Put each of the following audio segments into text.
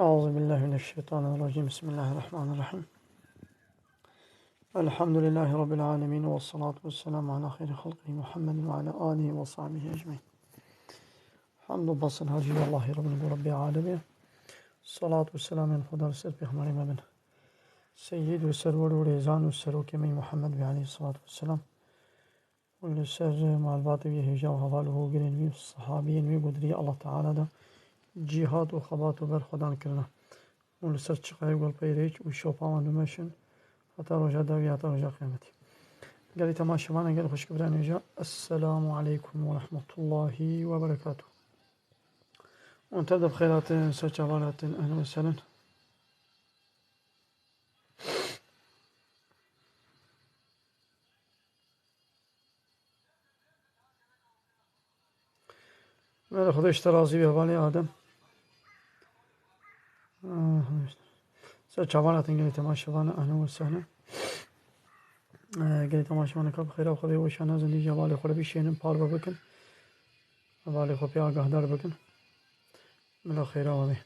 أعوذ بالله من الشيطان الرجيم. بسم الله الرحمن الرحيم. الحمد لله رب العالمين، والصلاة والسلام على خير خلقه محمد وعلى آله وصحبه أجمعين. حمد basın hacı Allahi Rabbi alemi. Salatu selam en fadar sır peygamberim ben. Seyyid ve server ve rezan ve seruk emi Muhammed ve aleyhi salatu vesselam. Kullu sır malbatı ve hicab havaluhu girin ve sahabiyin ve gudri Allah Teala'da cihad ve khabat ve berkhudan kırna. Kullu sır çıkayı gol peyreç ve şopaman dümüşün. حتى رجع داوي حتى رجع قيامتي. قال لي تماشى معنا قال خوش كبراني جاء. السلام عليكم ورحمة الله وبركاته. ونتبدأ بخيرات سجوالات. أهلا وسهلا. ماذا خذ اشترازي بهبالي آدم. سجوالات قال لي تماشى معنا. أهلا وسهلا. قال لي تماشى معنا كل خير وخذي وشانا زندي جوالي خلا بيشينم باربا بكن. بالي خو بيا قهدار بكن. ملا خير وخذي.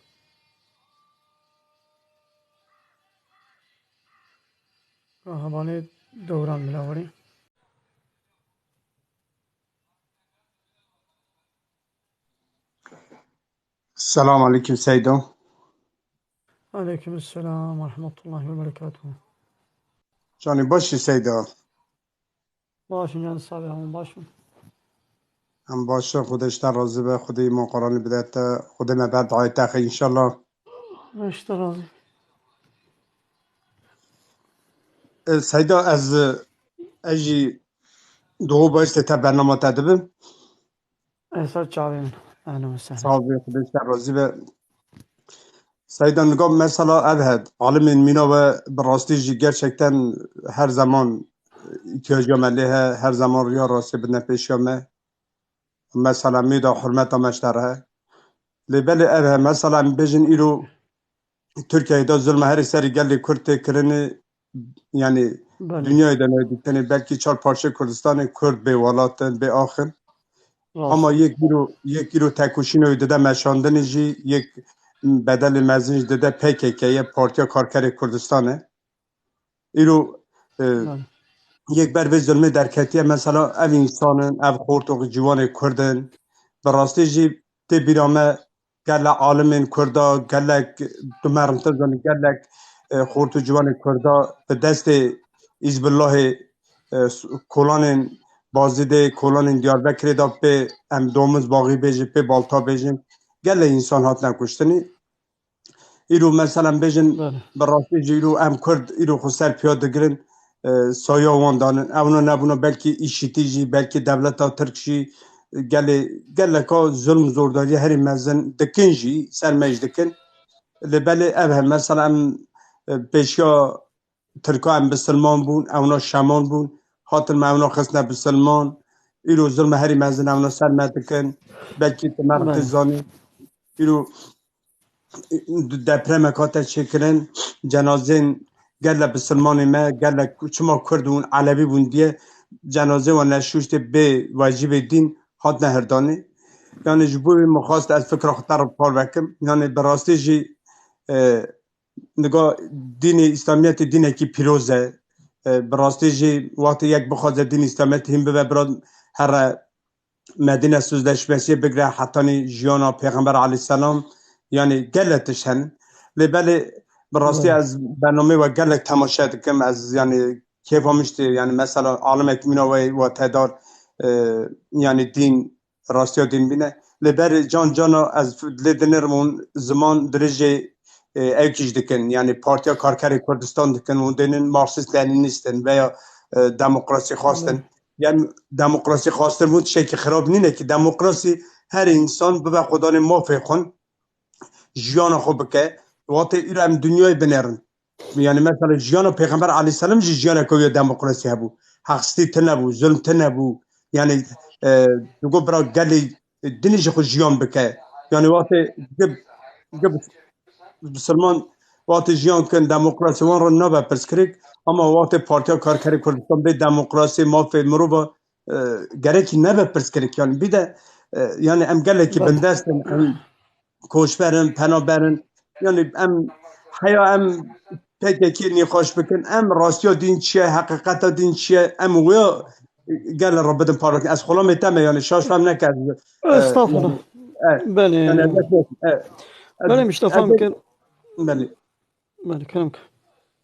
هبالي دوران ملاوري. السلام عليكم سيدو. عليكم السلام ورحمة الله وبركاته. جاني باشي سيدو. باشون جان صابر همون باشون. هم باشه خودشتر راضی به خودی ما قرآن بدهت خود ما بعد آیت اخی انشالله. اشتر راضي. سيدو از اجي دو باشت تا برنامه تدبم احسار چاوين. أهلا وسهلا. صحابي خودشتر راضی به سيدو نگاه مثلا ادهد عالم مینا و براستی جی gerçekten her zaman ihtiyacı ملیه her zaman ریا راستی بدن پیشیامه مثلا میدا حرمت مشتره لبل ادهد مثلا بجن ایرو Türkiye'de zulme her seri geldi Kürt'e kırını yani dünyada ne yani belki çar parça Kürdistan'ı Kürt be valatın be ahın ama yek kilo tekuşin ödede meşandın ji yek bedeli mezinj dede PKK'ye Partiya Karkeri Kürdistan'ı İro yek berbe zulme derketiye mesela ev insanın ev hortok civanı Kürdün براستی جی تی بیرامه گله عالمین کردا گله دمرمتر زنی گله خورتو جوان کردا به دست حزب الله کلان بازده کلان دیاربکر دا به ام دومز باقی بیجی به بالتا بیجیم گله انسان هات نکشتنی ایرو مثلا بیجن براستی جی ایرو ام کرد ایرو خسر پیاده گرن سایا وان دانن اونا نبونا بلکه ایشیتی جی بلکه دولت ها ترکشی گله که ظلم زورداری هری مزن دکن جی سرمج دکن لبله اوه مثلا پیشیا ترکا هم بسلمان بون اونا شمان بون حاطر ما اونا خسنه بسلمان ایرو ظلم هری مزن اونا سرمج دکن بلکی تمر تزانی ایرو دپرم کاتا چکرن جنازین گله بسلمان ما گله چما کردون علوی بون دیه جنازه و نشوشت به واجب دین هات نهردانی یعنی جبوی مخواست از فکر خطر پار بکم یعنی براستی جی نگاه دین اسلامیت دینه که پیروزه براستی جی وقتی یک بخواد دین اسلامیت هم به براد هر مدینه سوزدش بسیه بگره حتی جیانا پیغمبر علیه السلام یعنی گلتش هن لبله براستی از برنامه و گلت تماشا دکم از یعنی کیف همشتی یعنی مثلا عالم اکمینا و تدار yani din rastya din bine leber cana az ledenirmon zaman derece evkiş dikin yani Partiya Karkeri Kürdistan dikin o denin Marksist Leninisten veya demokrasi khastin yani demokrasi khastin bu şekil xarab nine ki demokrasi her insan be xudanı mafekun jiyana xo bike vate iram dünyayı benerin yani mesela jiyana Peygamber aleyhisselam jiyana koyu demokrasi bu haksızlık tenebu zulm tenebu yani تقول برا قال لي الدنيا جو جيون بكاء يعني وقت جب بسلمان وقت جيون كان ديمقراطي وان رنبا برسكريك اما وقت بارتيا كاركري كردستان بي ديمقراطي ما في مروبا جريكي نبا برسكريك يعني بيدا يعني ام قال لك بندستن كوشبرن پنابرن يعني ام حیا ام پککی نخوش بکن ام راستیا دین چیه حقیقت دین چیه ام ویا قال رب بدن بارك از خلا میتم یعنی شاش فهم نکرد استغفر يعني يعني بله بله مشتفهم كان بله بله كلامك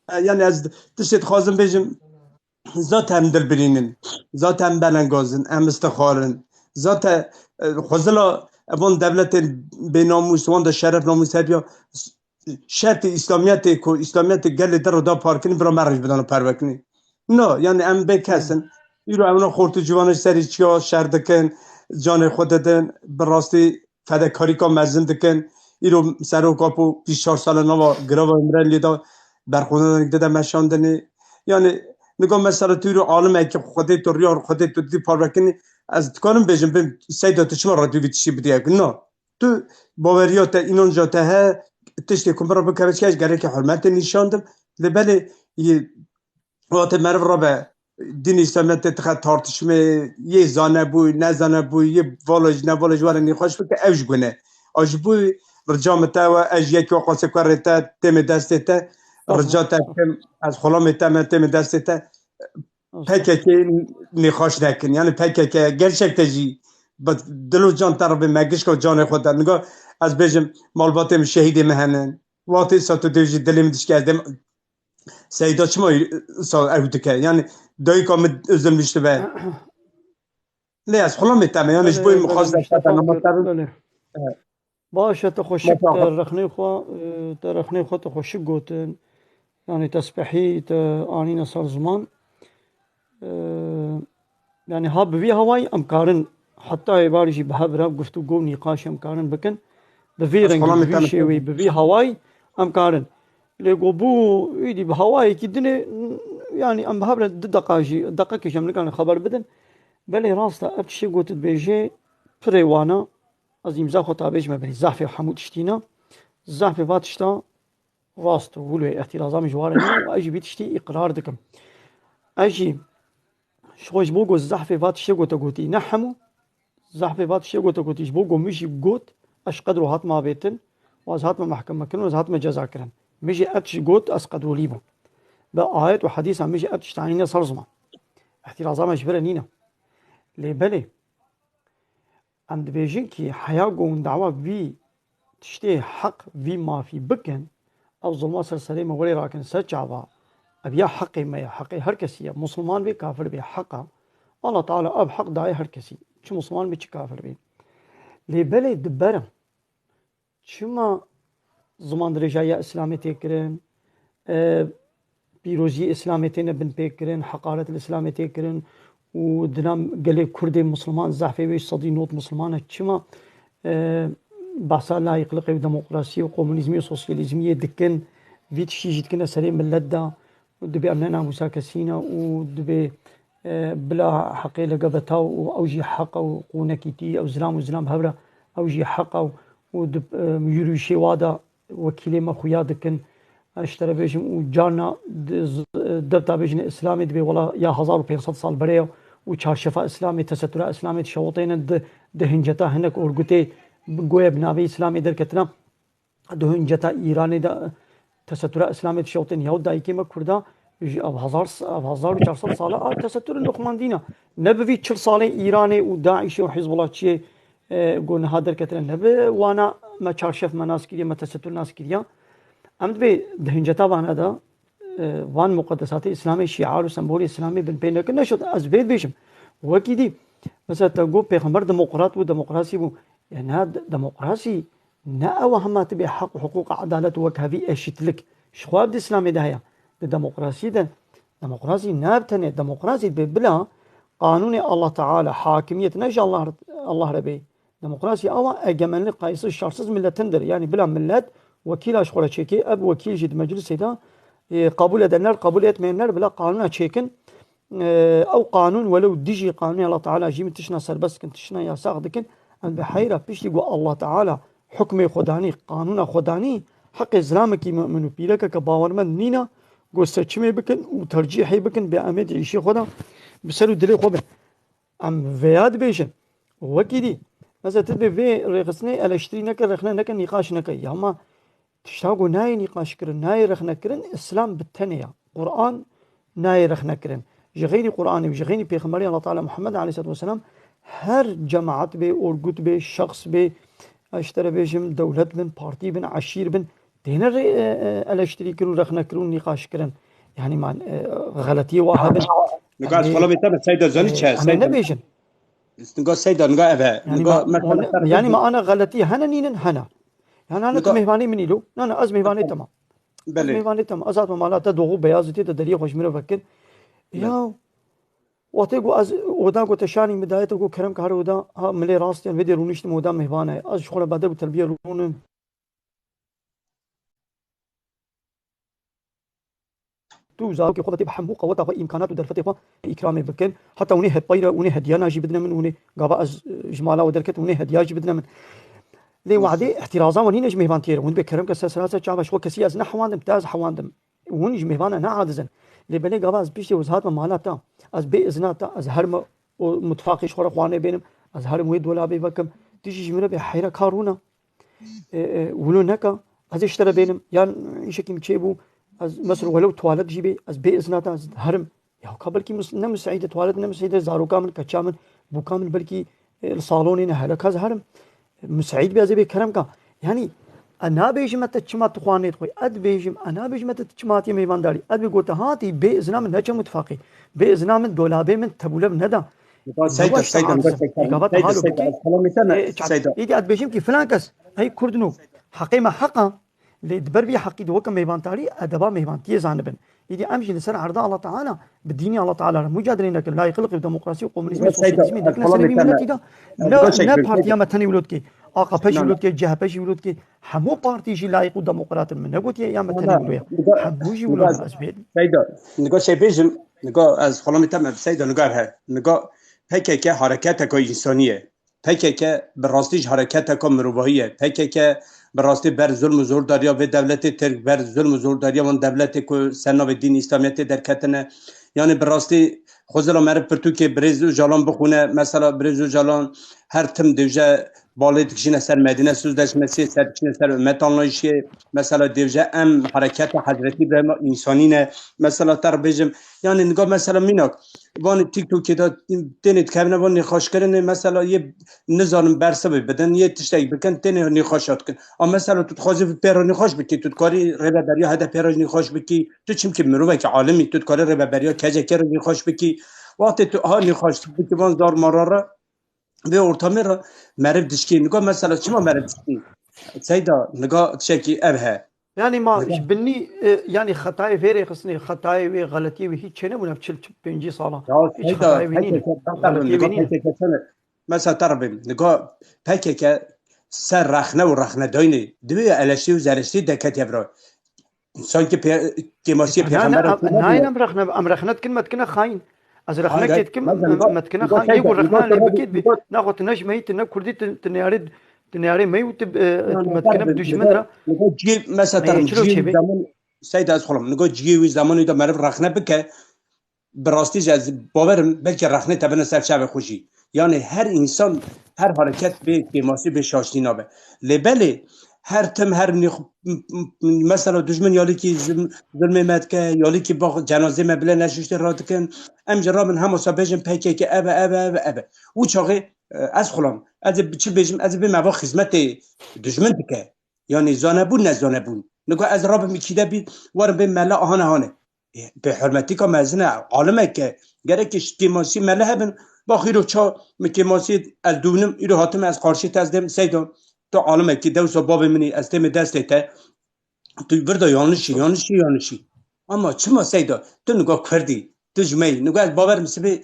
يعني از تشت خازم بيجم ذات هم دل برینن ذات هم بلنگازن هم استخارن ذات خوزلا اون دولت بیناموس وان دا شرف ناموس هبیا شرط اسلامیت کو اسلامیت گل در دا پارکنی برا مرج بدن و پروکنی نه یعنی ام بکسن ایرو امنا خورت جوانش سری چیا شر دکن جان خود دن براستی فداکاری کا مزن دکن ایرو سرو کاپو 24 سال نوا گرا و امرن لیدا برخونه داده مشاندنی یعنی نگاه مثلا توی رو عالمه که خودت تو ریار خودت تو دی پارکنی از کنم بجم بیم سیدا تو چما رادیو بیتشی بدی نه تو باوریات اینون جاته تشتی کن برای بکرش که گره که حرمت نشاندم لبله یه وقت مرو را به دین اسلامیت تخت تارتشمه یه زانه بوی نزانه بوی یه والج نوالج واره نیخوش بکه اوش گونه اج بوی رجامتا و اج یکی وقت سکرتا تم دستتا رجاتا از خلا تم دستتا پککی نخواش نکن یعنی پککی گرچک تجی با دلو جان طرف مگش که جان خود در نگاه از بجم مالباتم شهید مهنن وقتی ساتو دیوژی دلیم دیش کردم سیدا چما او که یعنی دایی که ازم میشته به لی از خلا میتمه یعنی شبوی مخواست در نمازتر بله باشه تخشك ترخني خو تخشك جوتن يعني تسبحي آنين صار زمان يعني هاب في هواي أمكارن حتى يبارجي بهبرة قفتو جو نقاش أمكارن بكن بفي رنج بفي شوي بفي هواي أمكارن اللي قبو يدي بهواي كدني يعني أم بهبرة دقاجي شمل كان خبر بدن بلي راستا أبتشي قوت بيجي فريوانا از امضا خود تابعش مبني زحف حمود اشتينا زحف فاتشتا راست ولو احترازام جوارنا واجي بيتشتي اقرار دكم اجي شوش بوغو زحف فاتشتا قوتا قوتي نحمو زحف فاتشتا قوتا قوتيش بوغو مشي قوت اش قدرو هات ما بيتن واز هات ما محكمة كن واز هات ما جزا كرن مشي اتش قوت اس قدرو ليبو بآيات وحديث عن مشي اتش تعنينا صرزما احترازام جبرا نينا لي بلي ام دبيجين كي حياة قون دعوة في تشتي حق في ما في بكن او ظلمات سلسلة ولي راكن سجعبا ابيا حقي ما حقي هركسي مسلمان بي كافر بي حقا الله تعالى اب حق داعي هركسي شو مسلمان بي كافر بي لي بلي دبرم شما زمان رجايا اسلامي تكرن بيروزي اسلامي بن بيكرن حقارة الاسلامي تكرن ودنام قال كردي مسلمان زعفي بيش صدي نوت مسلمان شما بحثا لا يقلقي ديمقراطية وكومونيزمية وسوسياليزمية دكن فيت شي جدكنا سليم ملدا ودبي أمننا مساكسينا ودبي بلا حقي لقبتا وأوجي حق ونكيتي أو زلام وزلام هبرا أوجي حق ودب يوري شي وادا وكيلي ما خويا دكن اشترى بيجم وجانا دبتا بيجن إسلامي دبي والله يا 1500 سال بريو وچارشفا اسلامي تستر اسلامي شوطين دهنجتا هنك اورغوتي گویا بناوی اسلامی در کتنا دهنجتا ایرانی دا تستر اسلامی شوطين يهود داي كيما كردا اب 1400 ساله تستر اللقماندينا نبوي 40 ساله ايراني وداعش وحزب الله شيء قلنا هذا كتنا نب وانا ما چارشف مناس كيا ما تستر ناس كيا امد بي دهنجتا وانا دا وان مقدسات اسلامي شعار وسمبول اسلامي بن بينك نشد از بيت بيشم وكيدي مثلا تقول بيغمبر ديمقراط وديمقراسي يعني هذا ديمقراسي نأوى هم تبي حق وحقوق عدالة وكهذه اشتلك شخواب الاسلامي ده هي الديمقراسي ده ديمقراسي نابتني ديمقراسي بلا قانون الله تعالى حاكمية نجا الله ربي ديمقراسي أو أجمل قيس الشخص ملة تندر يعني بلا ملات وكيل أشخوره شيكي أب وكيل جد مجلس ده قبول ادنر قبول اتمنر بلا قانون تشيكن او قانون ولو ديجي قانون الله تعالى جيم تشنا سربس كنت تشنا يا ساقدكن ان بحيره بيش يقول الله تعالى حكم خداني قانون خداني حق اسلامك مؤمن بيلك كباور من نينا قول سچمي بكن وترجيحي بكن بامد عيشي خدا بسلو دلي خوبه ام فياد بيشن وكيدي مثلا تدبي في رخصني الاشتري نك رخنا نك نقاش نك يا ما تشتاقو ناي نقاش كرن ناي رخنا كرن إسلام بالتنية قرآن ناي رخنا كرن جغيني قرآني وجغيني بيغمبري الله تعالى محمد عليه الصلاة والسلام هر جماعت به أورگوت به شخص به اشترى بيجم دولت بن بارتي بن عشير بن دينا الاشتري كرون رخنا كرون نقاش كرن يعني مع غلطية واحد بن نقاش خلا بيتا سيدا زنيتش أما سيدا نبيجن نقاش سيدا نقاش أبها يعني نقاش مثلا يعني ما أنا غلطية هنا نين هنا يعني أنا نقاش تمهواني مني له أنا أز مهواني تمام أز بله مهواني تمام أزات مالا تدوغو بيازتي تدريه خوش منو فكر يا واتيگو از ودا گو تشانی بدايته گو كرم كهر ودا ملي راستي ان فيديو رونيشت مودا مهبانه از شغل بعد بالتربيه رون تو زاو كي خدتي بحمو قوتها وامكانات ودرفتها اكرامي بكن حتى وني هبيره وني هديانا جي بدنا من وني غابا از جمالا ودركت وني هديا جي بدنا من لي وعدي احترازا وني نجم مهبان تير ون بكرم كساسراسه چابا شو كسي از نحوان امتاز حواندم ون نجم مهبانه نا عادزن لي بلي غابا از بيشي وزهات مالاتا از باذناتا از هرم متفاقي شخور خوانه بينم از هرم ويد ولا بكم تيجي جمره بحيره كارونا ولو نكا از اشترى بينم يعني شكيم تشيبو از مثلا ولو توالد جيبي از باذناتا از هرم يا قبل كي نم سعيده توالد نم سعيده زارو كامل كچامن بو كامل بلكي الصالون هنا هلك از هرم مسعيد بيازي بكرم كا يعني انا بيجم تچمات خوانيت خوي اد بيجم انا بيجم تچمات ميوان داري اد بيقول هاتي باذنا من نجم متفاقي باذنا من دولابي من تبولب ندا سيدا سيدا نقاش سيدا سيدا خلا بيتا سيدا يدي اد بيجم كي فلان كس هي كردنو حقيمه حقا اللي دبر بي حقي دو كم ميوان تاري ادبا ميوان تي زانبن يدي امشي لسر عرض الله تعالى بالدين الله تعالى مجادلين لكن لا يخلق الديمقراطيه وكومونيزم وسوسياليزم لكن سلمي ملتي دا نا بارتيا متني ولود كي آقا پش ولود كي جهه پش ولود كي همو بارتي جي لايق ديمقراط من نقول يا متني ولود همو جي ولود اسبيد سيدا نقاش بيجم نقاش از خلا بيتا سيدا نقارها نقاش هيك حركاتك انسانيه هيك براستيج حركاتك مروباهيه هيك براستی بر ظلم و زور داریا و دولت ترک بر ظلم و زور داریا و دولت کو سنا و دین اسلامیت در کتنه یعنی براستی خوزلا مر پرتو که برز و جالان بخونه مثلا برز و جالان هر تم دیوجه بالای تکشین سر مدینه سوزدش مسی سر تکشین سر امت آنلایشی مثلا دیوجه ام حرکت حضرتی به انسانینه مثلا تر بجم یعنی نگاه مثلا میناک وان تیک توک که تنید کمنه وان نخواش کردن مثلا یه نزانم برسه بدن یه تشتاق بکن تنه نخواشات کن اما مثلا تو تخوازی پیرا نخواش بکی تو کاری ربا دریا هدا پیرا نخواش بکی تو چیم که مروه که عالمی تو کاری ربا دریا کجا کرا نخواش بکی وقتی تو ها نخواش بکی وان دار مراره به ارتامه را مرب دشکی نگاه مثلا چما مرب دشکی سيدا نگاه شكي ابها يعني ما بني يعني خطاي فيري خصني خطاي وي غلطي وي هيك شنو بنا بتشل بنجي صاله هيك خطاي وينين غلطي وينين مثلا تربم نگاه پکه سر رخنه و رخنه داینه دوی الشتی و زرشتی دکت یبرا انسان که ماسی پیغمبر ناين ام رخنت كلمه كنا خاين از رخنه كيت كم متكنا خاين يقول رخنه اللي بكيت ناخذ نجمه تنا كردي تنياري ما يوتب متكنا بدشمن را جي مثلا ترم جي زمان سيد از خلم نگاه جي و زمانی دا مرف رخنه بکه براستی از باورم بلکه رخنه تبنه سر شب خوشی یعنی هر انسان هر حرکت به کیماسی به شاشتی نابه لبله هر تم هر مثلا دشمن یالی که ظلم مد که یالی که با جنازه مبله نششته را دکن ام جرا من هم صبحم پکه که ابه او چاقه از خلام از چی بجم از به موا خدمت دشمن بکه یعنی زانبون نه زانبون نگاه از راب میکیده بی ور به ملا هانه به حرمتی که مزنه عالمه که گره که کیماسی مله هبن با خیرو چا کیماسی از دونم ایرو هاتم از قارشی تزدم سیدم تو عالمه که دوسا باب منی از تیم دسته تا تو بردا یانشی اما چما سیدا تو نگاه کردی تو جمعی نگاه از باور مسیبه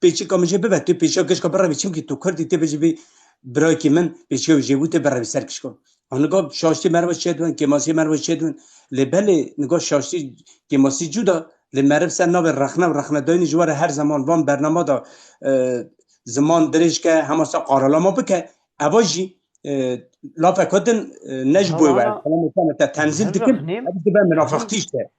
پیچی کامجه ببه تو پیچی کش که برای بیچیم که تو کردی تو بجی برای که من پیچی و جیبوت برای سر کش کن نگاه شاشتی مرواز چیدون کیماسی مرواز چیدون لبله نگاه شاشتی کیماسی جودا لمرب سر ناب رخنه داینی جوار هر زمان وان برنامه دا زمان درش که هماسا قارلا ما بکه اواجی لافه کدن نجبوی و مثلا تنزیل دکن ابدا منافقتیش ده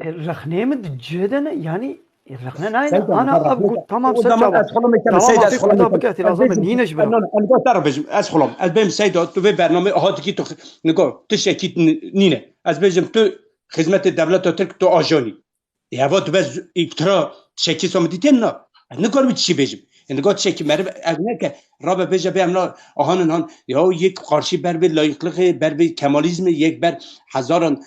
الرخنه مد جدا يعني يرقنا ناين سيد أنا أقول تمام o zaman سجوا esxolum etem تمام seyid أفيك esxolum كده etem بك اعتراضات من نينش برا نگو تعرف بجم esxolum ez benim seyid tu ve bername ahati ki tu nigor tu şekit nine ez bejim tu hizmet devlet Türk tu ajani ya va tu bez iktira şekil somditen na nigor bir şey bejim nigor şekil mer evne ke rabe beje be emla ahanın han ya yek karşı ber bir layıklığı ber bir kemalizmi yek ber hazaran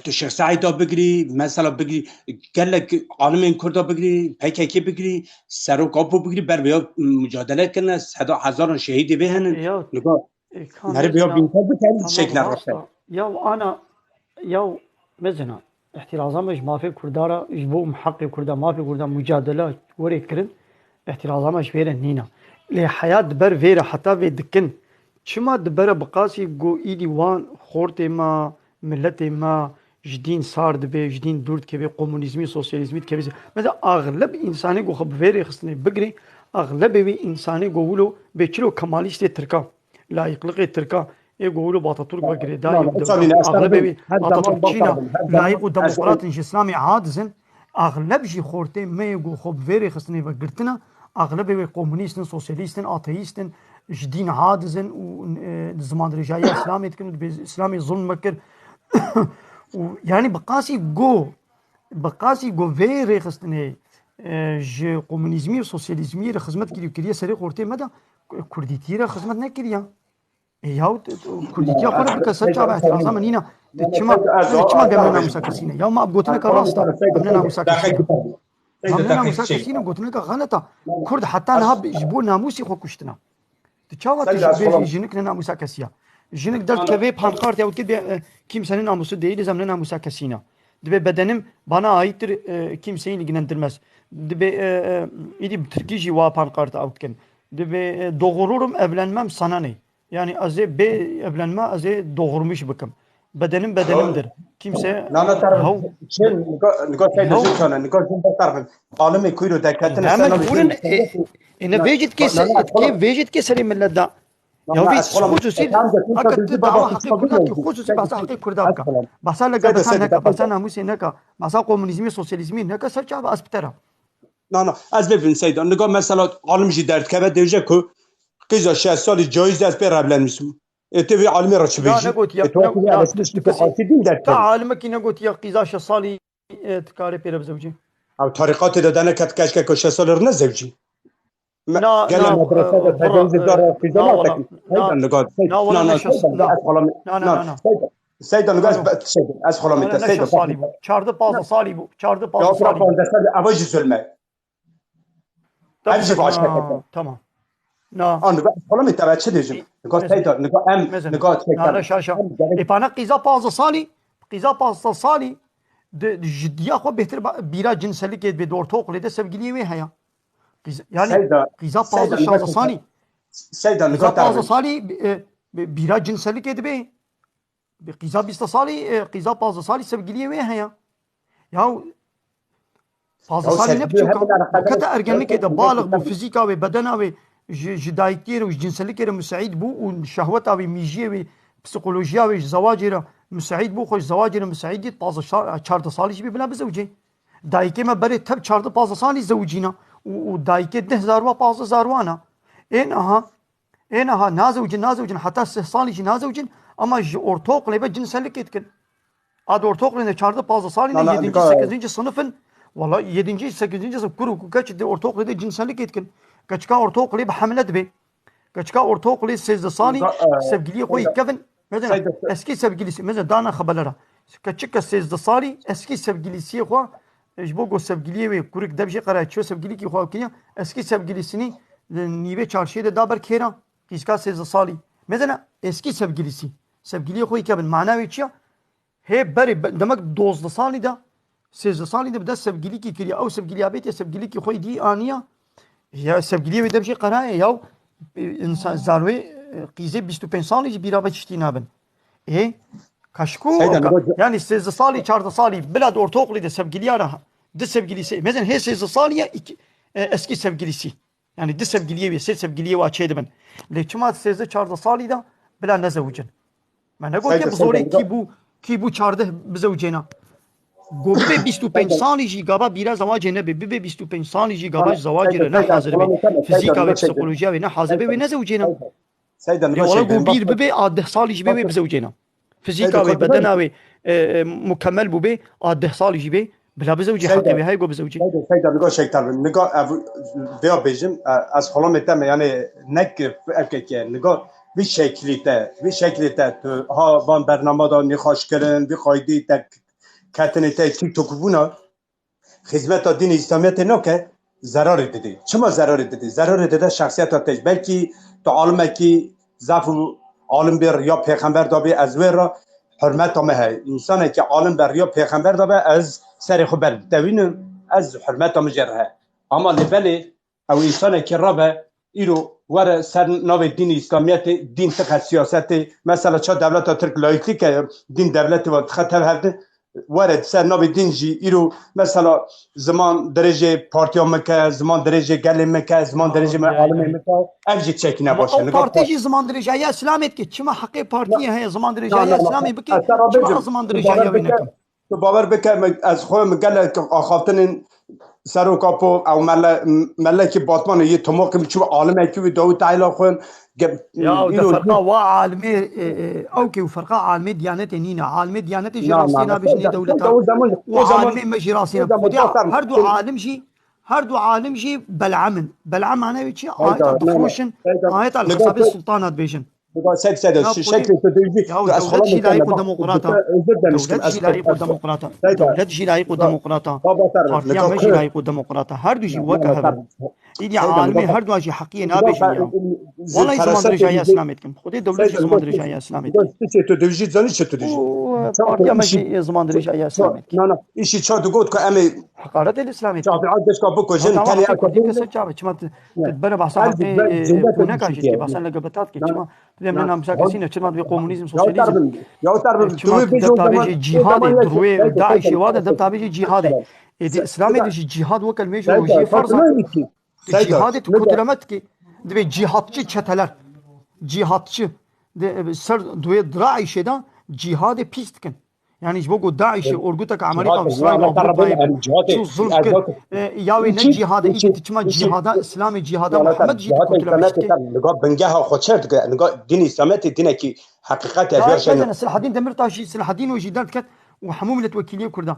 تو شیخ سعید بگیری مثلا بگیری گلک عالم کرد بگیری PKK بگیری سروکاپو بگیری بر بیا مجادله کنه صدا هزاران شهیدی بهنن يا نگاه كان مره بیا مزنا بینتر بکنی تمام شکل رفته راستا يا أنا يا مزنا احترازامش ما في كردارا جبو محقق كردا ما في كردا مجادلة وري كرن احترازامش فيرا نينا لحياة دبر فيرا حتى في دكن شما دبر بقاسي جو إيدي وان خورتي ما ملتي ما جدين صار دبي جدين دورد كبي كومونيزمي سوسياليزمي كبي مثلا أغلب إنساني جو خب فيري خصني بقري أغلب إنساني جولو بيشلو كماليست تركا لايقلق تركا يقولوا باتاتورك بقري لا دايم لا دبقا اصلا أغلب استخدم هر زمان اتاتورك تشينا بستخدم هر لايق زمان وديمقراط إسلامي عادزن أغلب جي خورتي ما يقول خب فيري خصني بقرتنا أغلب كومونيستن سوسياليستن أتيستن جدين عادزن وزمان رجاية إسلامي تكن إسلامي ظلم مكر ويعني بقاسي جو فيري خصني ج كومونيزمي وسوسياليزمي خدمت كريا سري خورتي مدى كرديتي را خدمت نكريا ياو كرديتي اخونا بكسر شعب اعتراضا منينا تشما قمنا مساكسينا يوم ما قلت لك راستا قمنا مساكسينا قمنا مساكسينا قلت لك غلطه كرد حتى نهب جبو ناموسي خو كشتنا تشاوا تجي جنك ناموسا كسيا جنك دل كبي بانقارت يا كده كيم سنين ناموسو değil زمن ناموسا كسينا دبي bedenim bana aittir kimseyi ilgilendirmez دبي idi Türkiye jiva pankart outken debe doğururum evlenmem sana ne yani aze be evlenme aze doğurmuş bakım bedenimdir kimse لا لا تعرف yahu شين نقول سيد yahu جيتشانا نقول جنب تعرف عالمي كويرو دكاتنا hemen سنة kurun لا vecit لا لا ke vecit ke seri millet da لا ya لا vi اسخلهم خصوصي انت hakat تجيب بابا dava في hakkı الصبي kurda ki خصوصي basa hakkı kurda baka اسخلهم basa la سيد gabatan سيد neka basa دكاتنا namusi neka basa komünizmi sosyalizmi neka serçaba aspitera لا لا از ببین سيد نقول مثلا عالم جي درد كبا ديجا كو قيزا 6 سال جايز از بير قبل المسلم تبي عالمي راه لا تبيجي نقول يا توكل على سمش تكسي تقاتل دين درد تعالمك نقول يا قيزاش صالي تكاري بيرا بزوجي او طريقات دادن كت كشك كو 6 سال رنا زوجي قال مدرسه برا تجوز دار في نا زمانك والله سيد نقول نا سيد ولا لا لا نشس سيد نا اسخلهم نا نا نا لا نا سيد نقول الو سيد اسخلهم انت ولا سيد نشس صالي بو çağırdı bazı صالي بو çağırdı يا bazı اقرا صالي بو فوز سيد ابوجي سلمى تبي امشي تك باش نا تمام نا نقول اسخلهم انت بعد شو ديجم نقول مثلا سيد نقول ام مثلا نقول سيد نا لا شاشة إبانا قيزا bazı صالي قيزا bazı صالي ciddiye خو بهتر bira cinsellik et ve orta okulda sevgiliye ve haya yani سيد قيزا سيد bazı şahsı صالي سيد نقول قيزا bazı تعرف صالي bira cinsellik et be قيزا بيستا صالي قيزا bazı صالي sevgiliye ve haya ya fazla يا sali سيد ne هم biçim انا bakata قدرت ergenlik ede balık bu fizika ve bedena ve jidayetleri ve cinsellik ede müsait bu ve şehveta ve mijiye ve psikolojiya ve zavacera müsait bu hoş zavacera müsait değil fazla çarda sali gibi bile bize dayike me beri tab çarda fazla sali zavcina و dayike 10,000 fazla zarwana en aha nazevcin hatta sali nazevcin ama ortaokul ve cinsellik etkin Adı ortaokulunda çağırdı fazla لا salinde لا 7. نقول 8. sınıfın valla 7. 8. sınıf kuru kaç ortaokulda cinsellik etkin. Kaçka ortaokulu bir hamlet be. Kaçka ortaokulu 8 sani sevgiliye koy Kevin. Mesela سيد eski sevgilisi mesela dana haberlere. Kaçka 8 sani eski sevgilisiye koy. Bu sevgiliye ve kuruk devşe karar çö sevgili ki koy ki eski sevgilisini nive çarşıya da daber kera. Kiska 8 sali. Mesela eski sevgilisi. Sevgiliye koy Kevin. Manavi çiğ. هي بري دمك دوز لصالي ده سيز لصالي ده بدا سبجلي كي كريا او سبجلي بيت سبجلي كي خوي دي انيا هي سبجلي بدا بشي قرايه ياو انسان زاروي قيزي 25 سالي بيرا بتشتينا بن ايه كشكو سيد اوكا نقول يعني سيز لصالي çarda salي بلاد ortaokulu ده سبجلي ara de sevgilisi mesela he sez saliye eski sevgilisi yani de sevgiliye ve sevgiliye ve açıydı ben leçima sezde çarda salي ده بلا نزوجن ما نقول سيد كيف سيد زوري نقول كي بو çağırdı bize ucena. گو ببه 25 سالی جی گابا بیرا زواج نبی ببه 25 سالی جی گابا زواج نه حاضر بی فیزیکا و پسیکولوژیا و نه حاضر بی نه زوجینا سيدا ولا گو بیر ببه 10 سالی جی ببه بزوجینا فيزيكا و بدنا و مكمل بو 10 سالی جی بی بلا بزوجي حقي بهاي گو بزوجي سيدا نگاه شکتر نگاه بیا بیجم از خلام تم یعنی نک که نگاه وی شکلی تا تو ها بان برنامه دا نخواش کردن وی خواهدی تا کتنی تا تیک توک بونا خدمت دین اسلامیت نو که ضرر دیدی چما ضرر دیدی ضرر دیده شخصیت تاج بلکی تو عالم کی ضعف عالم بر یا پیغمبر دابی از وی را حرمت همه های انسانی که عالم بر یا پیغمبر دابه از سر خو بر دوین از حرمت همه جره اما لبلی او انسانی که رابه ایرو ور سر نو دین اسلامیت دین تک سیاست مثلا چه دولت ترک لایکی که دین دولت و خطر هفته ورد سر نو دین جی ایرو مثلا زمان درجه پارتیا مکه زمان درجه گل مکه زمان درجه عالم مکه افجی چکی نباشه پارتی جی زمان درجه اسلامت که چما حق پارتی های زمان درجه اسلامی بکی چما زمان درجه وینکم تو باور بکر از خود مگل آخافتن سر و کاپو او ملکی باتمان یه تماکم چوب عالمه که داود تعالی خون یا فرقه و عالمه او که فرقه عالمه دیانت نینا عالمه دیانت جراسینا بجنی دولتا و عالمه مجراسینا هر دو عالم جی بلعم معنی چی آیت بفروشن آیت الحساب السلطانات بیشن سيد شكل تدريجي دولت جي لايق ديمقراطا دولت جي لايق ديمقراطا بارتيا ما جي لايق ديمقراطا هر دو جي وكا هذا إيدي عالمي هر دو جي حقيقي نابجي والله زمان درجة اسلامتكم خدي دولت جي زمان درجة اسلامتكم تدريجي زاني چه تدريجي بارتيا ما جي زمان درجة اسلامتكم لا ايشي چا دو که امي حقارت الاسلامي شافعات دشكا بوكو جن تاني اكو سچا چما تبنى بحث حقي هناك شيء بحث لقبتات كي چما تدمنا نام ساكسين چما بكومونيزم سوسياليزم يا ترى چما تابع جهاد دروي داعش وهذا ده تابع جهاد الاسلامي ده جهاد وكل ميجو وجي فرض جهاد كتلمت كي دبي جهادçı çeteler jihadçı سر دوي دراعي شدا جهاد بيستكن يعني جبوكو داعش أرجوتك عملية إسرائيل شو ظلم ياوي نجهاد إيجي تجمع جهاد إسلامي جهاد محمد جيت كتلا مشتكي نقاب بنجاها خدشت نقاب دين إسلامتي دينك حقيقة أجر شيء سلاح الدين دمرتاشي سلاح الدين وجدال كت وحمومة وكيلية كردا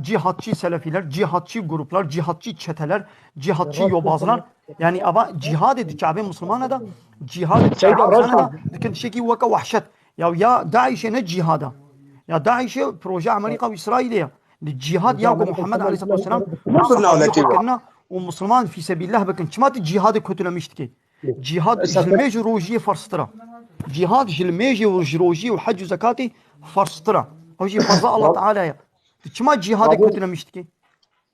جihadçı selefiler, cihadçı gruplar, cihadçı çeteler, cihadçı yobazlar. Yani aba cihad edip Kabe Müslümana da cihad edip Kabe da dikin şeki vaka vahşet. Ya Daiş'e ne cihada? Ya Daiş'e proje Amerika ve İsrail'e. Cihad ya ko Muhammed Aleyhisselam Vesselam o Müslüman fi sebillah bakın çimat cihadı kötülemişti ki. Cihad jilmeci rojiye farstıra. Cihad jilmeci rojiye ve hac zakati farstıra. O şey fazla Allah Teala'ya. Çima cihadı kötülemişti ki.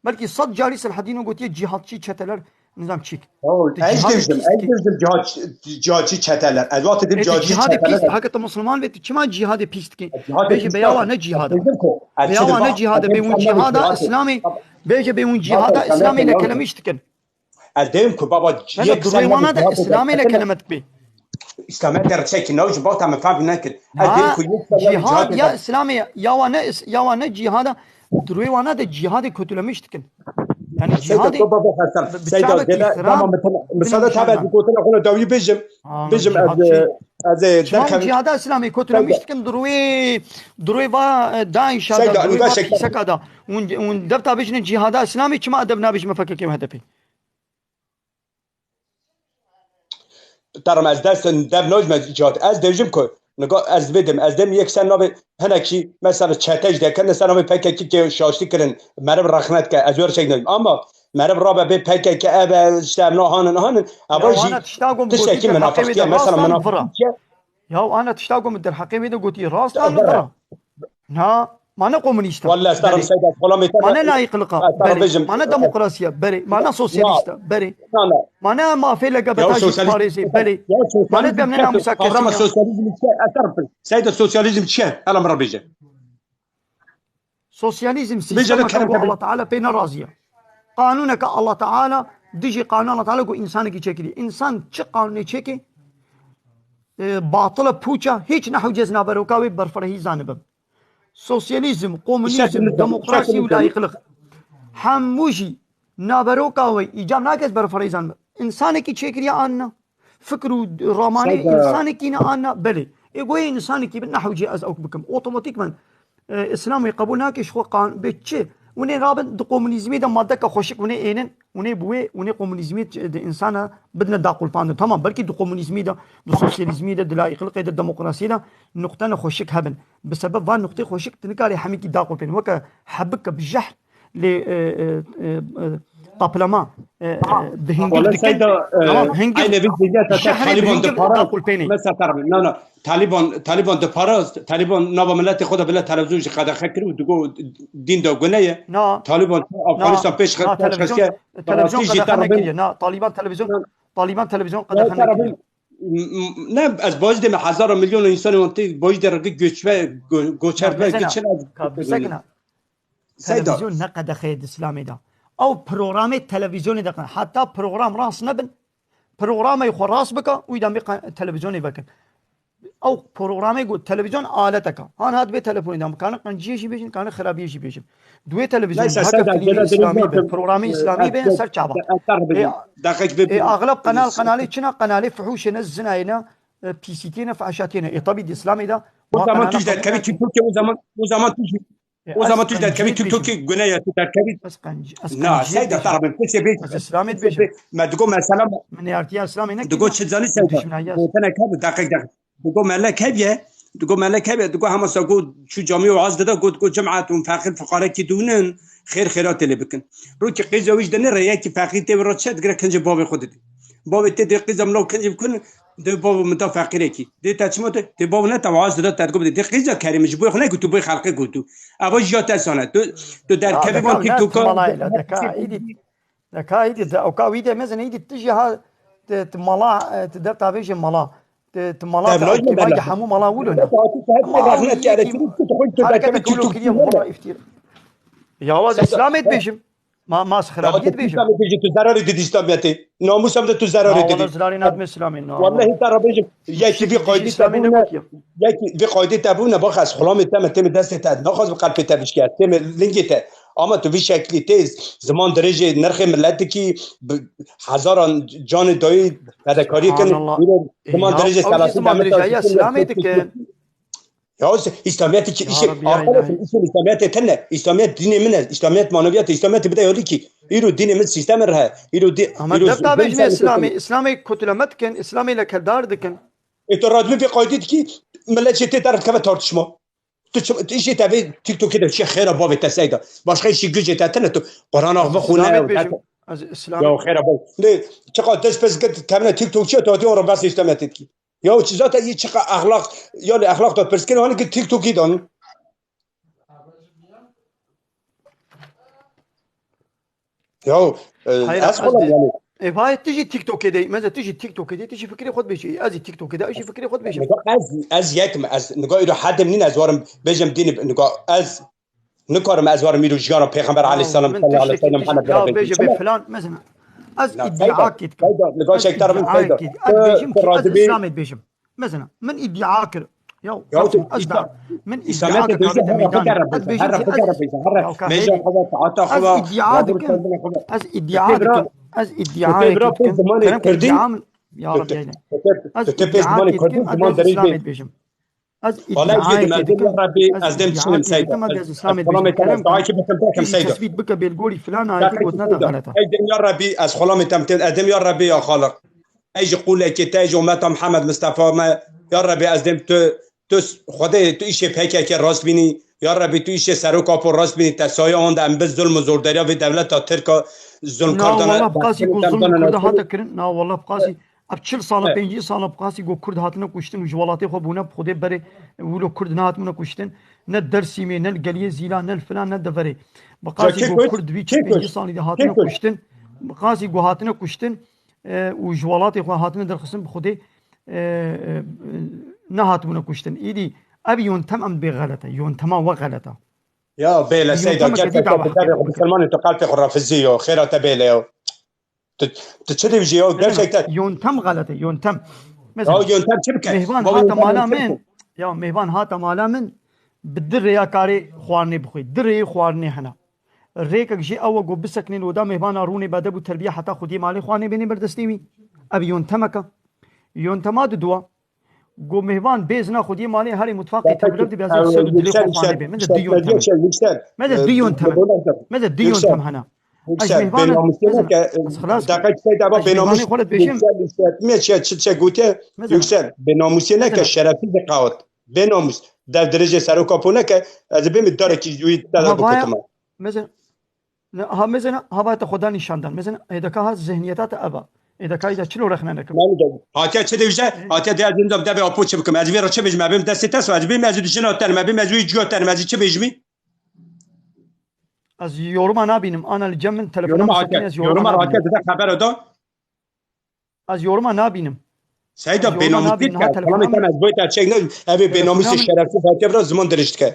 Belki sad cari selhadini gotiye cihatçı çeteler nizam çik. Cihatçı çeteler. Elvat edip cihatçı çeteler. Cihadı pist. Hakikaten Müslüman ve çima cihadı pist ki. Belki beyava ne cihadı. Beyava ne cihadı. Beyun cihada İslami. Belki beyun cihada İslami ile kelemiştik ki. Eldeyim ki baba. Ben duruyvana da İslami ile kelemedik bey. İslam'a derçek nauc bota me fahmi nakil. Cihad ya İslami ya ne cihada duruyvana da cihadı kötülemiştik. Yani cihadı mesela tabi bu kotuna konu davi bejim az derken cihada İslami kötülemiştik. Duruy va Daiş'da duruy va Kisaka'da un devta bejin cihada İslami çima adabna bejim fakir kim hedefi. ترى از دست دم نجم جهاد از دوجم کو نگاه از بدم از دم یک سن نو هنکی مثلا چتج دکن سن نو پککی که شاشتی کردن مرب رخنت که از ور چگن اما مرب رابه به پککی ابا اشتم هانن اباجي تشتكي منافقتي مثلا منافقه يا انا تشتاقوا من الحقيقه ده قلت راس لا ها ما انا كومونيست والله استرم سيدات غلامي ما انا لا يقلق ما انا ديمقراطيه بري ما انا سوسياليست بري ما انا ما في لقبتاج باريسي بري ما انا بمننا مسكر برنامج السوسياليزم اثر سيد السوسياليزم تشان انا مره بيجي سوسياليزم سيستم الله تعالى بين راضيه قانونك الله تعالى ديجي قانون الله تعالى انسانك يشكلي انسان چه قانون يشكي باطل پوچا هیچ نحو جز نابروکاوی برفرهی زانبم سوسياليزم كومونيزم ديمقراطي ولا يخلق حموشي نابروكاوي إيجاب ناكس برفريزان إنسانك تشكريا أنا فكروا راماني إنسانك أنا بلي يقول إنسانك بالنحو جي أز أوك بكم أوتوماتيك من إسلامي قبول ناكش خو قان بتشي وني رابن دو كومونيزمي دا ماده كخوشك وني اينن وني بوي وني كومونيزمي دا انسان بدنا داقل باندو تمام بلكي دو كومونيزمي دا دو سوسياليزمي دا لا يخلق دا ديمقراطيه دا نقطه خوشك هبن بسبب فان نقطه خوشك تنكاري حميكي داقل بين وك حبك بالجحر ل طابلما والله سيدا أين بيجي طالبان دپارا مثلا ترى نه طالبان دپارا طالبان ناب ملت خدا بلا تلویزیون قد خکر و دگو دین دو گنیه طالبان افغانستان پیش خد تلویزیون نه طالبان تلویزیون قد خکر نه از باج دم هزار میلیون انسان منطقه باج در گوچر و گچن سکنه تلویزیون نقد خید اسلامی دا او برنامج تلفزيوني دقن حتى برنامج راس نبن برنامج يخو راس بك ويدام بقى تلفزيوني بكن او برنامج يقول تلفزيون آلتك انا هاد بي تليفوني دام كان قنجيشي بيشن كان خرابيشي بيشن دوي تلفزيون هكا فيلم اسلامي برنامج اسلامي بين سر شعبه اغلب قنالي كنا قنالي فحوش نزناينا بي سي تينا فعشاتينا طبيب اسلامي ده وزمان تجد كبي تركيا وزمان تجد وزمان تجد كبي تركيا جنايه تركيا بس قنج لا سيدا تعرف بس بيت اسلامي بيشن ما تقول مثلا من يارتيا اسلامي نك تقول شزاني سيدا انا كاب دقيقه تقول مالك كبيه تقول مالك كبيه تقول هم سقود شو جامعه وعز ده قلت جماعه فقير فقراء كيدونن خير خيرات اللي بكن روتي قيزه وجد رياكي فقير تبرد شد قال كنج بابي خدتي بابي تدي قيزه ملو كنج بكون ده بابا متى فقيركي ده تشمت ده بابا نتا وعز ده تقول ده قيزه كريم جبوي خنا قلت بي خلقه قلت ابا جات سنه تو در كبيبان تيك توك دكا ايدي او كا ويدي مثلا ايدي تجي ها تملا تقدر تعيش ملا تملا باقي حمو ملا ولنا يا ولد اسلامي بيشم ما خرابيت بيشم تو ضرری دید اسلامیتی ناموسم ده تو ضرری دید والله زلالي نادم اسلامي والله ترى بيجي ياكي في قايدي تابونا ياكي في قايدي تابونا باخذ خلام تم دست ناخذ بقلب تبشكات تم لينجيته اما تو في شكل تيز زمان درجه نرخ ملت کی هزاران جان دایی فداکاری کنه زمان درجه 30 درجه اسلامی که يا اسلاميات شيء اسلاميات كنا اسلاميات دين من اسلاميات معنويات اسلاميات بدا يوليكي يرو دين من سيستم رها يرو دي يرو اسلامي كتلمت كان اسلامي لك دار دكن اتراد في قايدت كي ملاتشي تعرف كيف تارتشما تو شيء تبي تيك توك كده شيء خير باب التسيده باش خير شيء جوجي تاتنا تو قران اخ خونا اسلام يا خير باب ليه تقعد بس قد كمان تيك توك شيء تودي ورا بس اسلاميات كي یا چیزات یه چقدر اخلاق یا اخلاق داد پرسکن ولی که تیک توکی دان یا از خودم یعنی باید تیجی تیک توکی دی مثلا تیجی تیک توکی دی تیجی فکری خود بشی از تیک توکی دی ایشی فکری خود بشی از یک از نگاه رو حد منین از وارم بجم دین نگاه از نکارم از وارم میرو جیان پیغمبر علیه السلام صلی الله علیه و محمد یا بجم فلان مثلا از ادعاك نقاش اكثر من فايده از اسلامي بيجم مثلا من ادعاك يا ازدع من ادعاك از ادعاك يا رب يعني از ادعاك بيجم از از دم تسلم سيد تثبيت بك بالقولي فلان هاي قلنا غلطه ادم يا ربي از خلام تمتين ادم يا ربي يا خالق ايش يقول لك تاج ومتا محمد مصطفى ما يا ربي از دم تو خدا تو ایش پکه که راست بینی یا ربی تو ایش سر و کاپو راست بینی تسایه آن دم بز ظلم و زوردریا و دولت تا ترک ظلم کردن نه والله بقاسی گو ظلم کرده هاتا کرن نه والله بقاسی اب 40 سال 50 سال بقاسی گو کرد هاتنه کشتن و جوالاتی خو بونه خود بره ولو کرد نه هاتمونه کشتن نه درسیمه نه گلیه زیلا نه فلان نه دفره بقاسی گو کرد بی 50 سال ده هاتنه کشتن بقاسی گو هاتنه کشتن و جوالاتی خو هاتنه در قسم خود نه هاتمونه کشتن ایدی ابي ينتم بغلطه ينتم وغلطه يا بيلا سيدة سلمان تقال في خرافزية خيرات بيلا تشتري بجيو gerçekten ينتم غلطه ينتم مثلا ينتم شبكة مهبان هاتا مالا من يا مهبان هاتا مالا من بالدري يا كاري خوارني بخوي دري خوارني هنا ريكك جي أو جو بسكنين ودا مهبان روني بادب وتربية حتى خدي مالي خواني بيني بردستنيوي أبي يونتمك يونتماد دوا جو مهبان بيزنا خدي مالي هاري متفاقي تبرد بيازي سلو دلي yüksel خواني yüksel بي ماذا yüksel دي يونتمن yüksel ماذا دي يونتمن ماذا دي yüksel يونتم هنا أج yüksel مهبان benamusuna ماذا ke أس خلاص dakika şey dava أج مهباني benamus خلت بيجم yüksel mi çe gute ماذا yüksel benamusuna ke ماذا şerefi de kağıt benamus der derece sarı kapına ke az bir miktar ki yuit da bu هوايا kutuma مثلا ها مثلا هوايا تاخدان نشاندن مثلا إذا كان ذهنيتات أبا إذا كان إذا شلو رخنا نكم Hatiye çe devje hatiye de azim da be apo çe bıkım az bir çe bejme bim deste tas az bir mezun için otel me bir mezun hiç otel mezun çe bejmi از يورما نابينم انا الجمن تلفونام yorum مسكني hatiye از يورما yorum hatiye نابينم de haber oda از يورما نابينم از Seyda يورما benamuslik نابين ها kalam تلفونام etemez boyta çekne evi benamusi تلفونام şerefsiz hatiye biraz zaman deriştke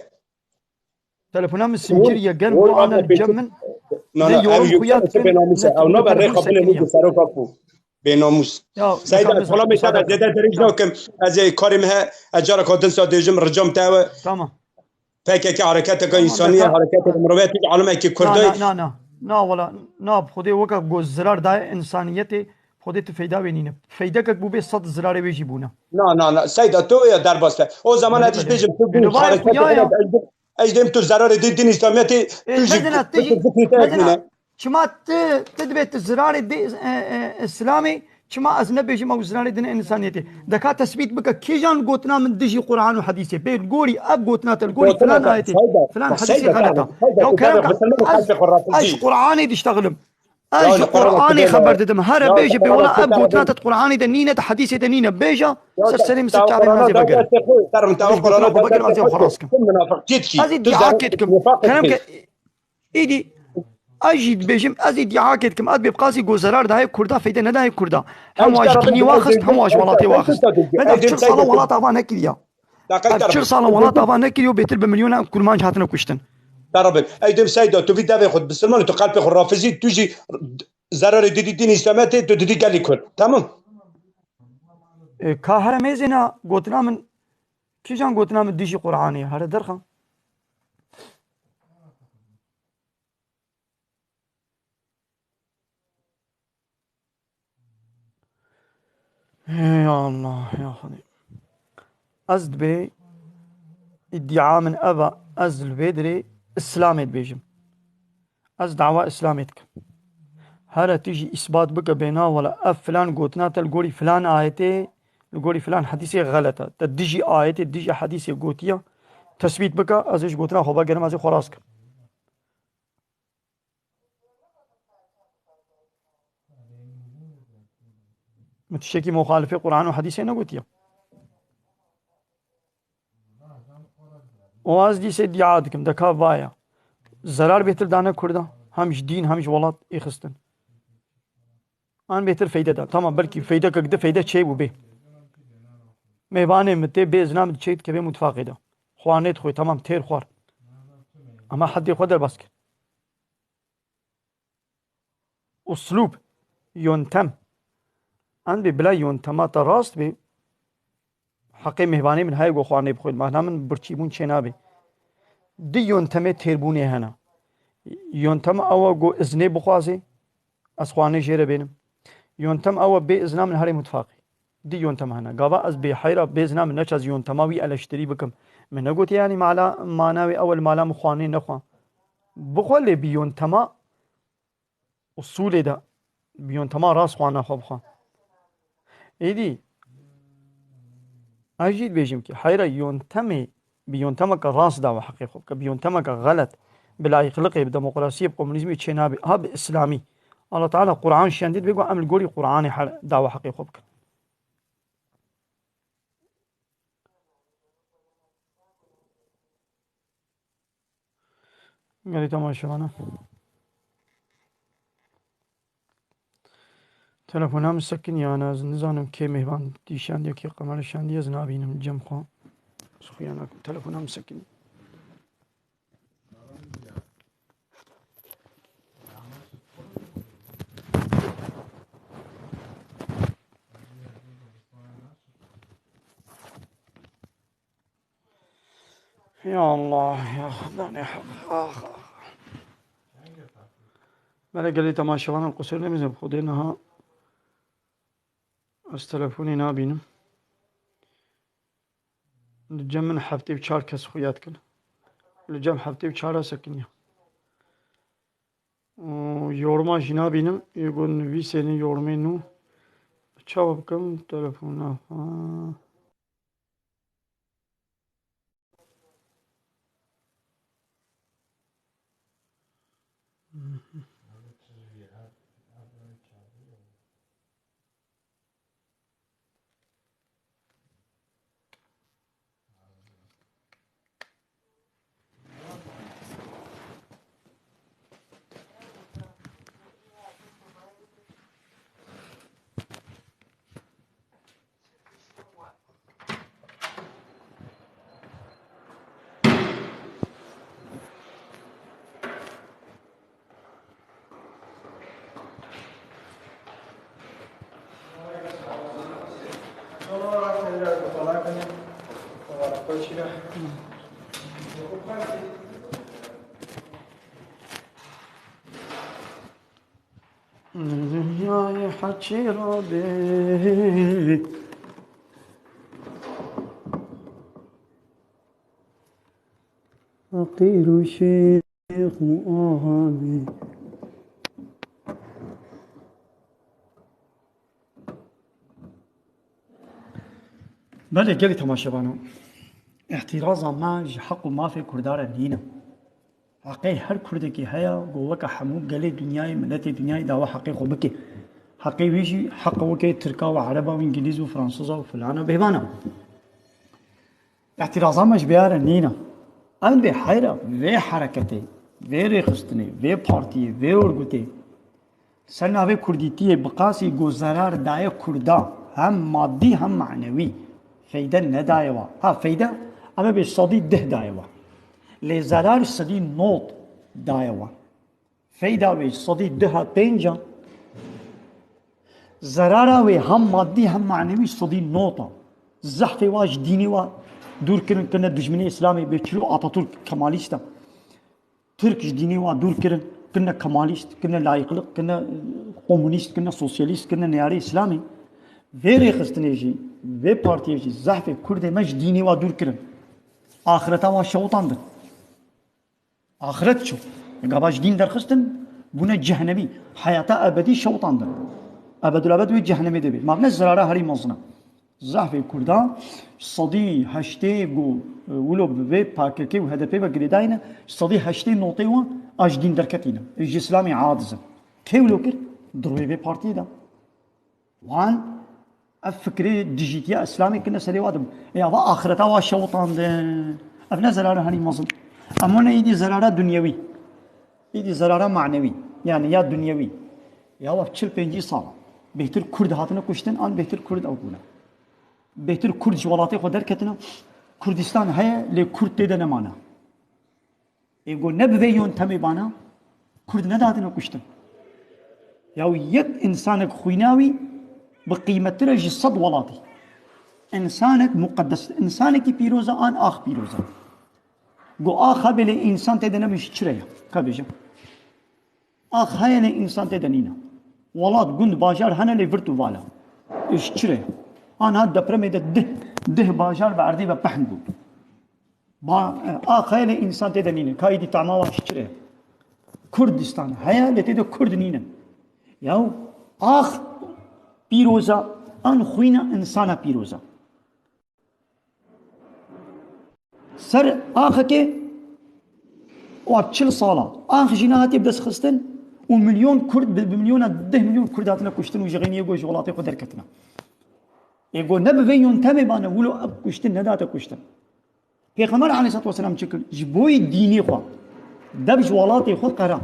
تلفونام Ol السنجري يا قلب ol وانا abla peki الجمن no زي no ev يورم yüksel خويات ise كن benamusa ev نتبو no ben تلفون rekabine ne سكنيا saro kapu benamus يا دكا Seyda مزح kalam etemez مساعدك zede derij تمام nokim az karim he acara kadın sadecim ricam tawe تمام peki ki harekete تمام insaniye دكا harekete mürüvveti alime ki نا kurday نا نا نا نا ولا نا بخدي وكا جو الزرار دا انسانيتي خدي تفيدا بينينا فيدك بو بي صد زرار بيجيبونا no Seyda tu ya derbaste o zaman بله adiş بله bejim tu انه bu باي harekete خويايا evet ejdim tu zarar din İslamiyeti tu jik مثلا tu تجي zikri tekmine مثلا شما تدبت الزرار الاسلامي شما اجنبي شما وزرار دين انسانيتي دكا تثبيت بك كيجان قوتنا من دجي قران وحديثي بيت قولي اب قوتنا تلقولي قلت فلان لك ايتي سيدة فلان حديثي سيدة تعرف غلطه سيدة يا تتابع كلامك مسلمين از وخالف اج الرافضي قراني دي اشتغلم يا اج القرآن قراني كبيرة خبر ددم هر يا بيجي القرآن بولا اب قوتنا كتابين قراني دنينه حديثي دنينه بيجا يا سر سليم تا ستعبي القرآن مازي ده بقر تخوي تعرف انت ازيش قوتنا القرآن ابو ده بكر مازي تخوي وخلاصكم كل منافق تيتكي ازي تزار ادعاكتكم نفاق تخي كلامك ايدي اجد بيجم ازيد يعاكدكم اد بقاسي جو زرار ده كردا فايده ندا كردا هم ايش واش ترى ديني بنت واخست هم واش ولاتي واخست ما ايدم بشر صاله سيدة ولا طبعا هكيا دقيقة بشر صاله ولا طبعا هكيا بيتر بمليون كل ما جاتنا كشتن ترى ايدم سيدة تبي دافع خد بسلمان تو قلب خد رافضي تجي zarar dedi din İslamiyet'e dedi gel ikon. Tamam. كاهر ميزنا قوتنا من كيجان قوتنا من ديشي قراني هذا درخه يا الله يا خدي ازد بي ادعاء من ابا ازل بيدري اسلامي بيجم از دعوة اسلاميتك هلا تيجي اثبات بك بينا ولا اف فلان قوتنا تلقولي فلان ايتي القولي فلان حديثي غلطه تديجي ايتي تديجي حديثي قوتيه تثبيت بك ازش قوتنا خو بقى نمازي خلاصك متشكي مخالفه قران وحديثي نقوتيه واز دي سي ديعاتكم دكا فايا زرار بيتر دانا كردا همش دين همش ولات يخستن ان بيتر فايده دا تمام بلكي فايده كده فايده شيء وبي ميبانه متي بيزنام تشيت كبي متفاقده خوانيت خوي تمام تير خوار اما حد يقدر باسك اسلوب ينتم ان بلا ينتمات راست بي حقي مهباني من هاي جو خواني بخوي ما من برچيبون چنابي دي ينتمه تيربوني هنا ينتم او جو ازني بخوازي اسخواني جيره بينم ينتم او بي ازنا من هاري متفاقي دي ينتم هنا قابا از بي حيرة بيزنا من نشاز ينتماوي الاشتري بكم من نقول يعني معناوي اول مالا مخواني نخوان بخولي بيونتما اصول ده بيونتما راس خوانا خوب خوان ايدي اجيد بيجم كي حيرة ينتمي بيونتمك راس دا وحقيقه خوب بيونتمك غلط بلا يخلقي بديمقراطية بكومونيزمي تشينابي هاب اسلامي الله تعالى قرآن شانديد بيقول أمل قولي قرآن دعوة حقيقة بك قالي تمام شوانا تلفون هم سكن يا أنا نزانم كي مهبان دي شاندي كي قمر شاندي زنابينم جم خو سخيانا تلفون هم سكن يا الله يا خداني حق آخ. بله قال لي تماشوان القصير نمیزم خودینها از تلفونی نابینم لجم من حفتي بشار كس خويات كن لجم حفتي بشار سكنيا ويورما جنا بينم يقول في سنة يورمينو تشاوب كم تلفونا دنياي حكي ربي فقير شيخ وآبي بله قالي تماشبانو احترازا ما جي حق ما في كردار دينا حقي هر كردكي هيا قولك حمو قالي دنياي ملتي دنياي داوا حقي خوبكي حقي ويجي حق وكي تركا وعربا وانجليز وفرنسوزا وفلانا بيبانا احترازا ما جبيار نينا أنا بحيرة في حركتي في ريخستني في بارتي في أورغوتي سرنا في كرديتي بقاسي جوزرار دايا كردا هم مادي هم معنوي فايدة ندايوا ها فايدة أما بالصدي ده دايوا لزرار الصدي نوت دايوا فايدة بالصدي ده بينجا زرارا وي هم مادي هم معنوي صدي نوتا زحفي واج ديني وا دور كرن كنا دجمني اسلامي بيشلو اتاتورك كماليستا تركش ديني وا دور كرن كنا كماليست كنا لايقلق كنا كومونيست كنا سوسياليست كنا نياري اسلامي فيري خستنيجي في بارتيجي زحفي كردي مش ديني وا دور كرن اخرتا وا شوطاندر اخرت شو قباش دين در خستن بنا جهنمي حياتا ابدي شوطاندر ابد الابد وي جهنمي دبي ما بنزرارا هري مزنا زحف كردان صدي هشتي جو ولو بي باككي وهدفي بغريداين صدي هشتي نوتي و اجدين دركتينا اج اسلامي عادز كي ولو كر دروي بي بارتي دا وان افكري ديجيتيا اسلامي كنا سري وادم يا با اخرتا وا شوطان ده ابنا زراره هني مزن امونه يدي زراره دنيوي يدي زراره معنوي يعني يا دنيوي يا وقت 45 سال بهتر كرد هاتنا كشتن ان بهتر كرد او بونا بهتر كرد جوالاتي خو دركتنا كردستان هي لكرد تدنا معنا يقول نبذي يون تمي بانا كرد نداتنا كشتن ياو يك انسانك خويناوي بقيمة ترجي صد ولاتي انسانك مقدس انسانك بيروزا ان اخ بيروزا قو اخ بلي انسان تدنا مش تشريا كبجا اخ هاي انسان تدنينا ولات قند باجار هنا اللي فرتو فالا ايش تشريا انا هاد دبرمي ده باجار بعردي بحن قول با اخ هاي انسان تدنينا كايدي تعما واش تشريا كردستان هيا لتدو كرد نينا ياو اخ بيروزا ان خوينا انسانا بيروزا سر اخك واتشل صالة اخ جناتي بدس خستن ومليون كرد بمليون 10 مليون كرداتنا كشتن وجغيني يقول جولاتي قدر كتنا يقول نبي ينتمي بانا ولو كشتن نداتا كشتن پیغمبر علیه الصلاه والسلام چکل جبوی دینی خو دب جوالاتي خود قرا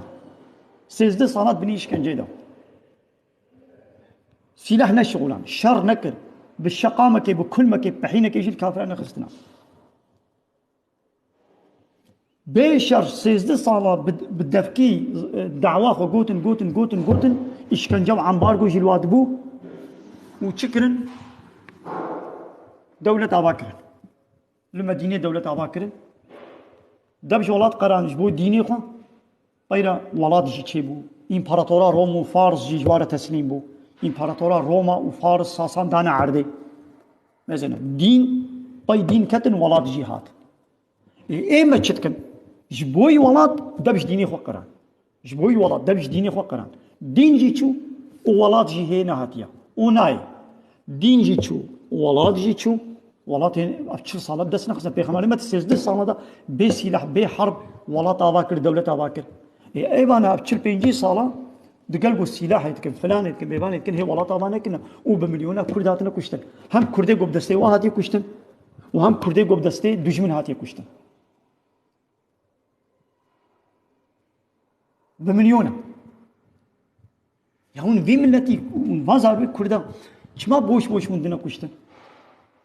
13 صلاه بني اشكنجه ده سلاح نشغلان شر نكر بالشقامة كي بكل ما كي بحينك يجي الكافر أنا خستنا بشر 16 صلاة بالدفكي دعوة خو قوتن إشكنجو عن بارغو جي الوادبو وشكرن دولة أباكرن المدينة دولة أباكرن دبش ولات قرانش بو دینی خو غير ولات جي تشيبو امبراطورا روم وفارس جي جوار تسليم بو امبراطورا روما وفارس ساسان دانا عرضي مثلا دين باي دين كتن ولات جهات ايه ما تشتكن جبوي ولات دبش ديني خو قران جبوي ولات دبش ديني خو قران دين جي تشو ولات جي هنا هاتيا وناي دين جي تشو ولات جي تشو ولات افشل صالة دس نخزة بيخمالي ما تسيزد صالة دا بي سلاح بي حرب ولات اواكر دولة اواكر ايه بانا افشل بينجي صالة دقلبو السلاح يتكن فلان يتكن بيبان يتكن هي ولات اوانا كنا وبمليونة كرداتنا كشتن هم كردي قب دستي وهاتي كشتن وهم كردي قب دستي دجمن هاتي كشتن بمليونة يعني في ملتي ما زالوا كردا شما بوش مندنا كشتن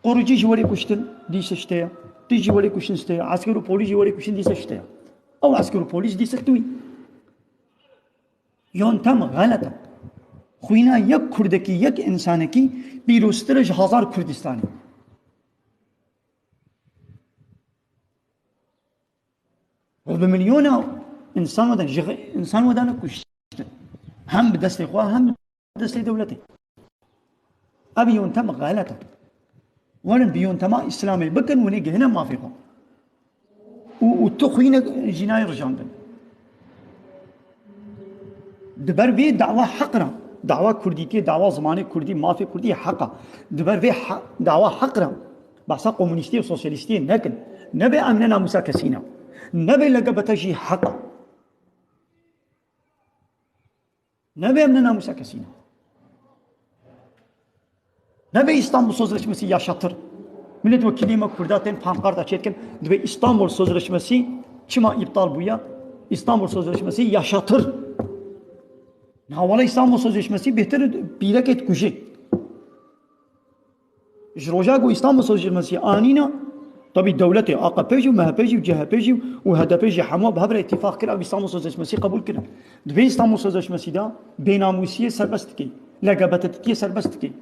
قرجي جوالي كشتن ديس اشتيا تيجي ولي كشتن اشتيا عسكري بوليس جوالي كشتن ديس اشتيا او عسكري بوليس ديس توي يون تم غلطه خوينا يك كردكي يك انسانكي بيروسترج هزار كردستاني وبمليونه انسان ودانا كشتن هم بدست اخوان هم بدست دولتي ابي يون تم غلطه ورن بيون تما اسلامي بكن ونيجي هنا ما فيهم وتخوينا جناي رجاندن دبر في دعوة حقرة دعوة كردية دعوة زماني كردي ما في كردي حقا دبر في دعوة حقرة بس كومونيستي وسوسياليستي لكن نبي امننا مساكسينا نبي لقبتجي حقا نبي امننا مساكسينا نبي İstanbul Sözleşmesi yaşatır. Millet vekilime kurdaten pankarta çetken ve İstanbul Sözleşmesi çima iptal bu ya. İstanbul Sözleşmesi yaşatır. Navala İstanbul Sözleşmesi beter birek et kuşe. Jroja go İstanbul Sözleşmesi anina tabi devleti AKP'ci, MHP'ci, CHP'ci ve HDP'ci hamma bhaber ittifak kira İstanbul Sözleşmesi kabul kira. Ve İstanbul Sözleşmesi da benamusiye serbest ki. Lagabatetiye serbest ki.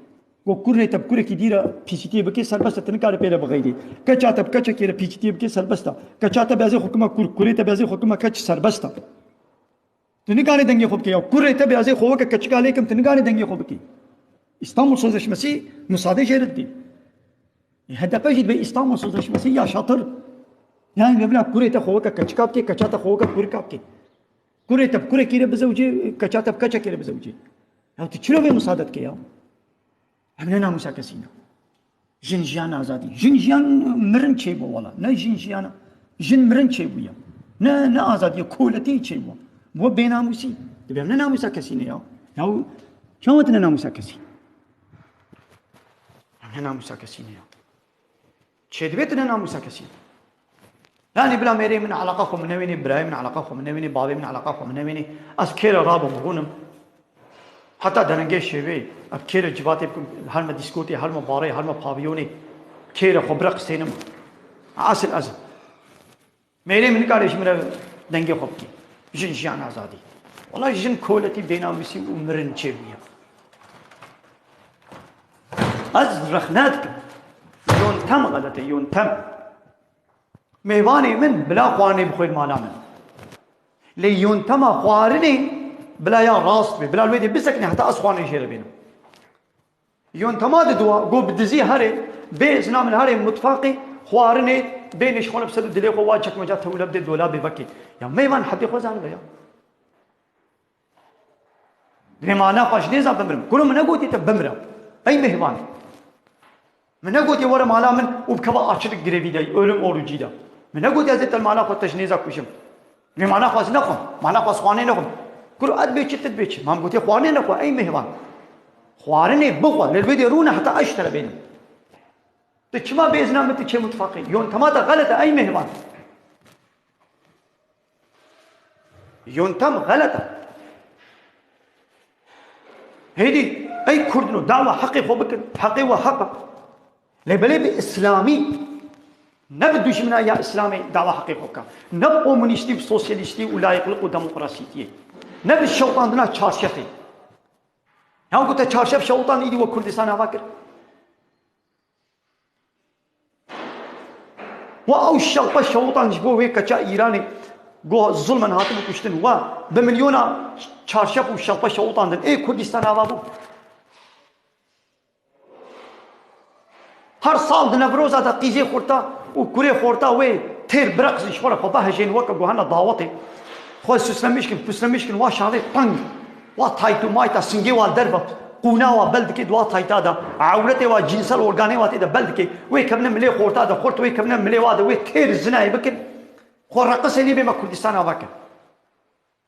وكره تب كره كديره بي سي تي بكي سربسته تنكار بيره بغيدي كچاته كچا كيره بي سي تي بكي سربسته كچاته بازي حكومه كره تبازي حكومه كچ سربسته تنكار دنگي خوب كيا كره تبازي خوك كچكا لكم تنكار دنگي خوب كي İstanbul Sözleşmesi müsaade şeridi. HDP جد İstanbul Sözleşmesi yaşatır. Yani bebla kure te خوك كچكا كي كچاته خوك كure كاب كي كره تب كره كيره بزوجي كچاته كچا كيره بزوجي او تشلو به مساعدت كيا همنا مساكسينا جنجيان آزادي جنجيان مرن چه بو والا نه جنجيان جن مرن چه بويا نه آزادي كولتي چه بو بو بيناموسي تبي همنا مساكسينا يا شو متنا مساكسي همنا مساكسينا يا چه دبيتنا مساكسي يعني بلا ميري من علاقاكم من ويني ابراهيم من علاقاكم من ويني بابي من علاقاكم من ويني اسكير رابو بغونم حتى دنگه شوی اب کیر جواتی هر ما دیسکوتی هر ما باره هر ما پاویونی کیر خبرق سینم اصل از میره من کارش میره دنگه خوب کی جنجان آزادی والله جن کولتی بیناموسی عمرن چه بیا از رخنات یون تم غلطه یون تم میوانی من بلا خوانی بخوید مالا من لیون تم خوارنی بلا يا راست بي بلا الويدي بسكني حتى اصخوان يشير بينهم يون تماد دوا قو بدزي هري بي زنام الهري متفاقي خوارني بين شخون بسد دلي خو واجك مجا تولا بدي دولا ببكي يا ميوان حد خوزان بيا لما انا قاش نيزا بمرم كل من قوتي تبمرم اي مهوان من قوتي ورا مالا من وبكبا اشرك جريفي داي اولم اورجي دا من قوتي ازت المالا خو تشنيزا كوشم لما انا قاس نقم مالا قاس خواني نقم كل قد بيتش تدبيتش ما قلت يا خواني نقوى اي مهوان خوارني بقوى للفيديو رونا حتى اشترى بينهم تشما بيزنا متى شيء متفقين يون تماتا غلطه اي مهوان يون تم غلطه هيدي اي كردنو دعوه حقي خوبك حقي وحقه لبلي اسلامي نبدوش منا يا اسلامي دعوه حقي خوبك نب كومونيستي وسوسياليستي ولا يخلقوا ديمقراطيه نبي الشوطان دنا چارشفي هم قلت چارشف شوطان ايدي وكردستان هواكر وأو الشلطة شوطان جبوه هيك كا إيراني جو ظلما هاتم كشتن و بمليونا چارشف و شلطة شوطان دن إيه كردستان آبابو هر سال دنبروز هذا قيزي خورتا و كوري خورتا وي تير برقص شورا خو بهجين وكا جوهنا دعوتي خو سسلمشكن واشالي طنگ وا تايتو مايتا سنجي والدربه قونا وبلد كي دوا تايتا دا عورتي وجنسال اورغاني واتي دا بلد كي وي كبنا ملي خورتا دا خورت وي كبنا ملي وادا وي تير زناي بكن خو رقصني بما كردستان اباك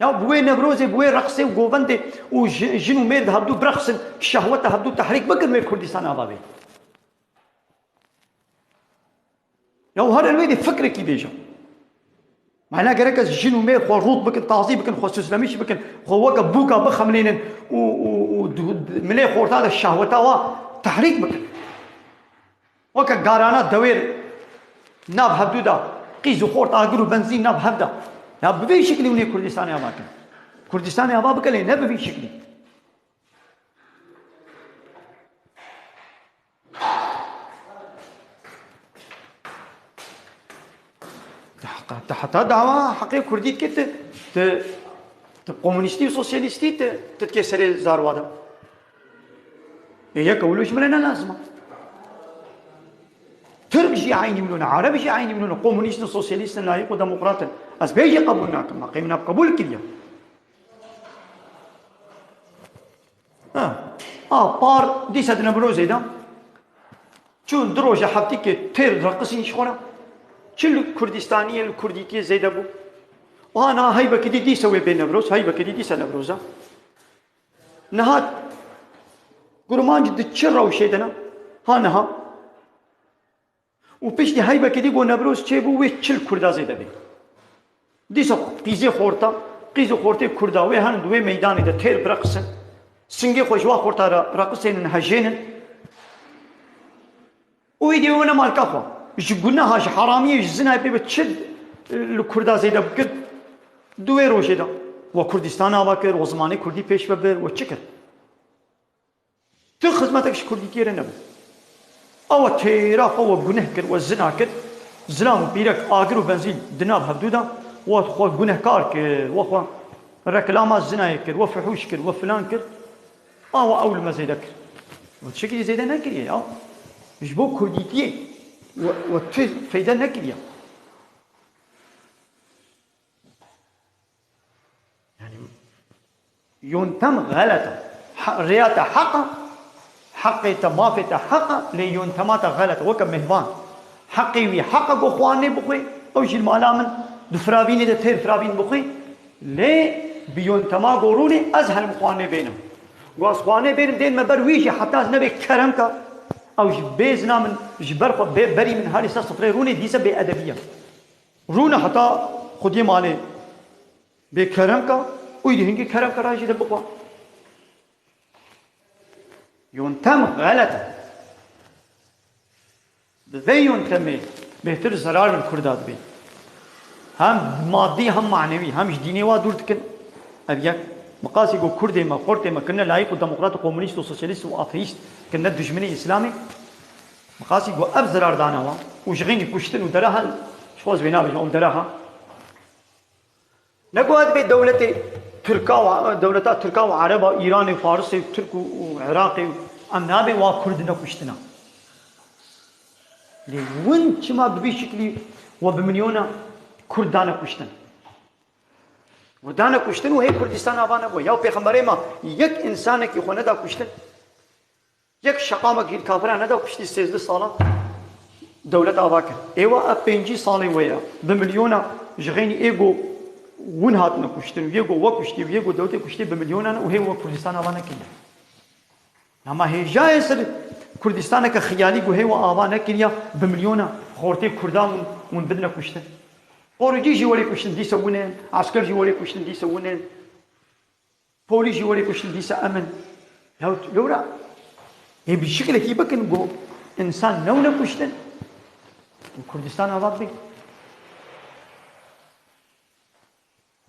يا بوي نبروزي بوي رقصي وجوبندي وجنو ميرد هبدو برقص الشهوات هبدو تحريك بكن وي كردستان ابابي يا هذا الويدي فكرك كي بيجا معناها كركز جنو مير خو روط بكن تعظيم بكن خو سلاميش بكن خو وقا بوكا بخملين و ملي خورتا دا الشهوات وا تحريك بكن وكا قارانات دوير ناب هبدو دا قيزو خورتا اقرو بنزين ناب هبدا يا بفي شكلي وني كردستان يا باكن كردستان يا بابك لي نبي في شكلي حتى دعوة حقيقة كردي كت كومونيستي وسوسياليستي تتكسر زاروادا هي كولوش ملنا لازمة ترك شي عيني منونا عربي شي عيني منونا كومونيست وسوسياليست لايق وديمقراط أسبيجي قبولنا ما قيمنا بقبول كليا بار دي سادنا بروزي دا چون دروجة حفتي تير رقصين شخونا چل كردستانية الكرديتية زيدا بو وانا هاي بكدي دي سوي بين نبروز هاي بكدي دي سنبروزا نهات قرمان جد تشرا وشيدنا ها نها وبيش دي هاي بكدي قو نبروز تشيبو وي چل كردا زيدا بي دي سو قيزي خورتا كردا وي هان دوي ميداني دا تير برقصن سنگي خوشوا خورتا رقصين هجينن ويديونا مال كفوا قلنا هاش حرامية الزنا بي بتشد الكردا زيدا بكد دوي روشي دا وكردستان آباكر وزماني كردي پیش ببر وچكر تو خدمتكش كردي كيرا نبو او تيراف او گنه كر وزنا كر زلام بيرك آگر وبنزيل دناب هبدودا وخو گنه كار كر وخو ركلاما الزنا كر وفحوش كر وفلان كر او اول ما زيدا كر وتشكي زيدا نكري او جبو كرديتيه وتفيد فايدة نكرية يعني ينتم غلطة رياتا حقا حقيتا مافتا حقا لينتماتا غلطة وكم مهبان حقي وي حقا قو خواني بخوي او شي المالامن دفرابيني دا تير فرابين بخوي لي بينتما قوروني ازهر مخواني بينهم قواس خواني بينهم دين مبرويشي حتى نبي كرمكا او بيزنا من جبر بري من هاري صفري روني ديسا بأدبية رونا حتى خدي مالي بكرمكا ويدي هنجي كرمكا راجي دبقوا ينتم غلطة ذي ينتمي بهتر زرار الكردات بي هم مادي هم معنوي هم ديني وادور تكن أبيك مقاسي جو كردي ما قرتي ما كنا لايق وديمقراط وكومونيست وسوسياليست وأثيست كنا دشمني إسلامي مقاسي جو أبزرار دانوا وشغيني كشتن ودراها شخوز بينابج أم دراها نقول بيت دولتي تركا دولتات تركا وعربة إيران وفارس وترك وعراقي أمنابي وكردنا كشتنا لين شما بشكل وبمليون كردانا كشتن ودانا كشتن وهي كردستان آبانا بو ياو پیغمبره ما یک انسانك يخو ندا كشتن یک شقامك الكافران ندا كشتي 13 سالا دولت آبا كر ايوا 5 سالي ويا بمليون جغيني ايغو ون هاتنا كشتن ويغو وكشتي ويغو دولت كشتي بمليون وهي كردستان آبانا كيا اما هي جايز كردستان كخيالي جو هي وآبانا كيا بمليون خورتي كردان ون بدنا كشتن خارجي جوالي كشتن دي سوونين عسكر جوالي كشتن دي سوونين بولي جوالي كشتن دي سأمن لو لا هي بالشكل كي بكن جو إنسان نونا كشتن وكردستان آباد بي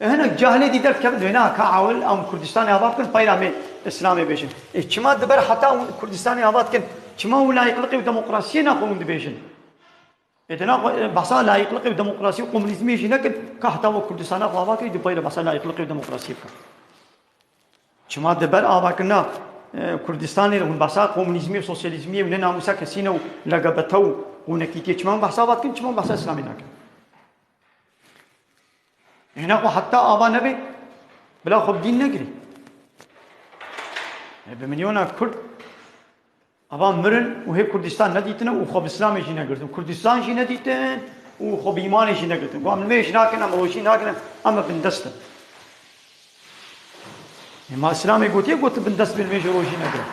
هنا جاهلي دي درك كم هنا كعول أو كردستان آباد كن بايرا من إسلامي بيشن إجتماع دبر حتى كردستان آباد كن إجتماع ولا يقلقي وديمقراطية ناخذون دبيشن إذا بحثا لا يقلق بديمقراطية وكومونيزم يجي نكد كحتى كردستان أخوابا كي دبي بحثا لا يقلق بديمقراطية شما دبر آبا كنا كردستان ون بحثا كومونيزم وسوسياليزم وننا موسى كسينو لقبتو ونكيتي شما بحثا بات كن شما بحثا إسلامي ناكن هنا وحتى آبا نبي بلا خب دين نقري بمليون كرد أبا مرن وهي كردستان نديتنا وخب إسلام يجي نقردن كردستان يجي نديتن وخب إيمان يجي نقردن وعم الميش ناكن أما روشي ناكن أما بندستن ما إسلام يقول يقول بندست بالميش روشي نقرد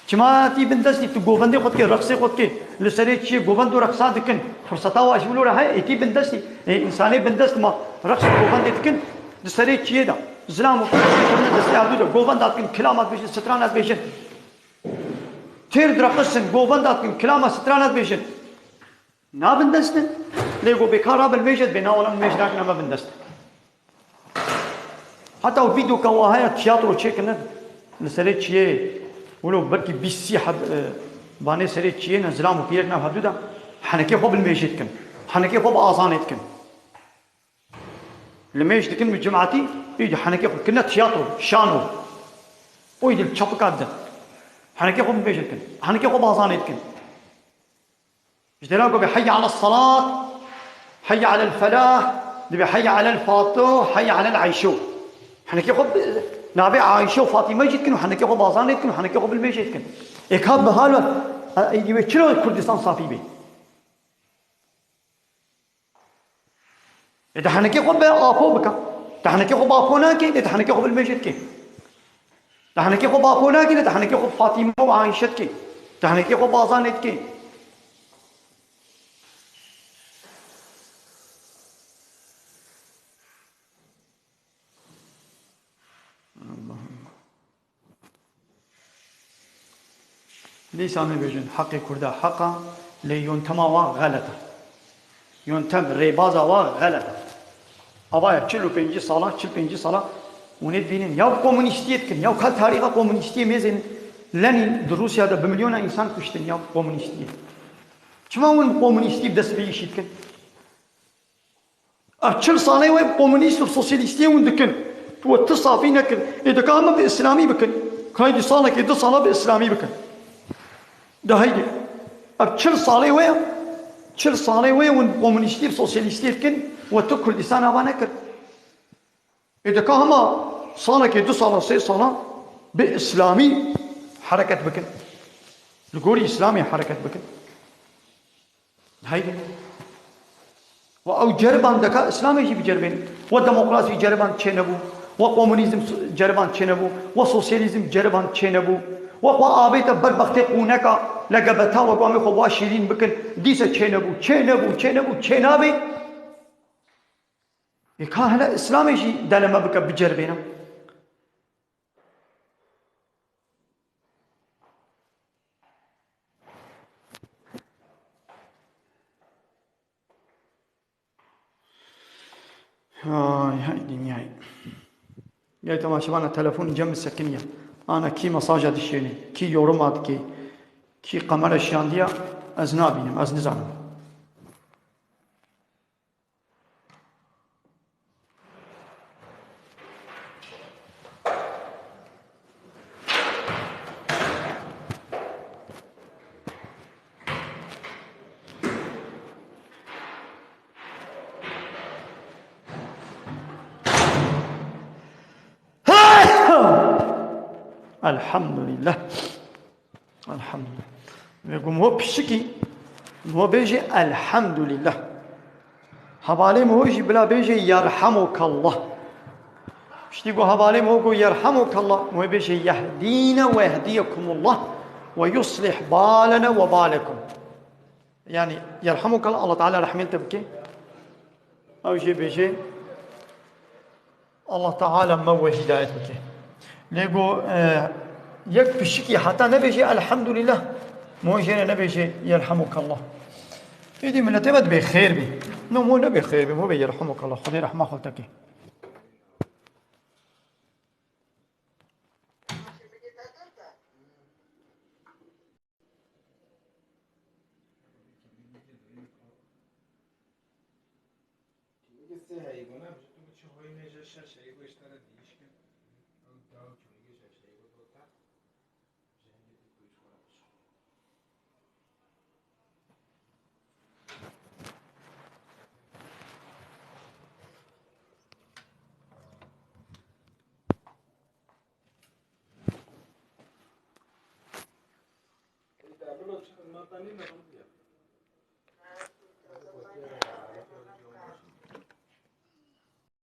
كما تي بندستي تقوبندي خد كي رقصي خد كي لسريت شيء قوبندو رقصات كن فرصتها واشملو راه تي بندستي إنساني بندست ما رقص قوبندي كن لسريت شيء ده زلام وكردستان دستي عبدو قوبندات كن كلامات بيشن سترانات بيشن تير درقسن قوبندات كن كلامات سترانات بيشن نا بندستن ليقو بكارا بالميشد بنا ولا الميش لكن ما بندست حتى الفيديو كواهاي تياترو تشيكن لسريت شيء ولو بركي بيسي حد باني سريت شيء نزلام وكيرنا حدودا حنكي خوب الميشد كن حنكي خوب آذانيت كن الميش دكن بجمعتي يجي حنكي خوب كنا تياترو شانو ويجي الشبكات ده حنكي خوب الميشد كن حنكي خوب آذانيت كن اشتراكو بحي على الصلاة حي على الفلاح دبي حي على الفاتو حي على العيشو حنكي خوب نابي عايشة وفاطمة جيت كنو حنكي خوب آذان جيت كنو حنكي خوب الميش جيت كن إكاب بحاله يجي كيلو كردستان صافي بي إذا حنكي خوب آبو بكا إذا حنكي خوب آبو ناكي إذا حنكي خوب الميش جيت كي إذا حنكي خوب آبو ناكي إذا حنكي خوب فاطمة وعايشة كي إذا حنكي خوب آذان جيت كي ليس من بيجن حق كردا حقا لينتما غلطة ينتم ريبازا غلطة أبايا تشلو بينجي صلاة تشل بينجي صلاة ونيت بينين يا كومونيستيت كن يا كل تاريخ كومونيستي ميزن لاني دروسيا ده بمليون إنسان كشتن يا كومونيستي شما ون كومونيستي بدس بيشيت كن أتشل صلاة وين كومونيست وسوسياليستي وندكن تو تصافينا كن إذا كان بإسلامي بكن كايدي صلاة كده صلاة بإسلامي بكن ده هيدي أب تشل صالي ويا تشل صالي ويا ونكومونيستي سوسياليستي كن وتكل لسان أبانا كر إذا كان هما صالة كده صلاة سي صلاة بإسلامي حركة بكن الجوري إسلامي حركة بكن هيدي أو جربان دكا إسلامي يجي بجربين والديمقراطية جربان تشينبو وكومونيزم جربان تشينبو وسوسياليزم جربان تشينبو وقوا آبيت بربختي قونكا لقبتها وقوامي خوا شيرين بكن ديسا تشينبو تشينابي يكا هلا إسلامي يجي دالما بكا بجربينا هاي دنياي يا تمام شبانا تلفون جنب السكنية أنا كي مساجة دشيني كي يورمات كي قمر الشاندية أزنابينم أزنزانم الحمد لله يقوم هو بشكي هو بيجي الحمد لله حبالي موجي بلا بيجي يرحمك الله اشتيقو حبالي موجو يرحمك الله هو بيجي يهدينا ويهديكم الله ويصلح بالنا وبالكم يعني يرحمك الله تعالى رحمته بك أو شيء بيجي الله تعالى موه هدايتك ليقو يكفي الشكي حتى نبيجي الحمد لله موجينا نبيجي يرحمك الله يدي من تبد بخير بي مو نبي خير بي مو بي يرحمك الله خذي رحمة خلتك سه حیوانه میشه تو چه های نجاشه شایی گوشتر دیش که اون داو که میگه شایی گو دوتا جنگی تو کویش کنه باشه ای دبلو چه ناتانی نبود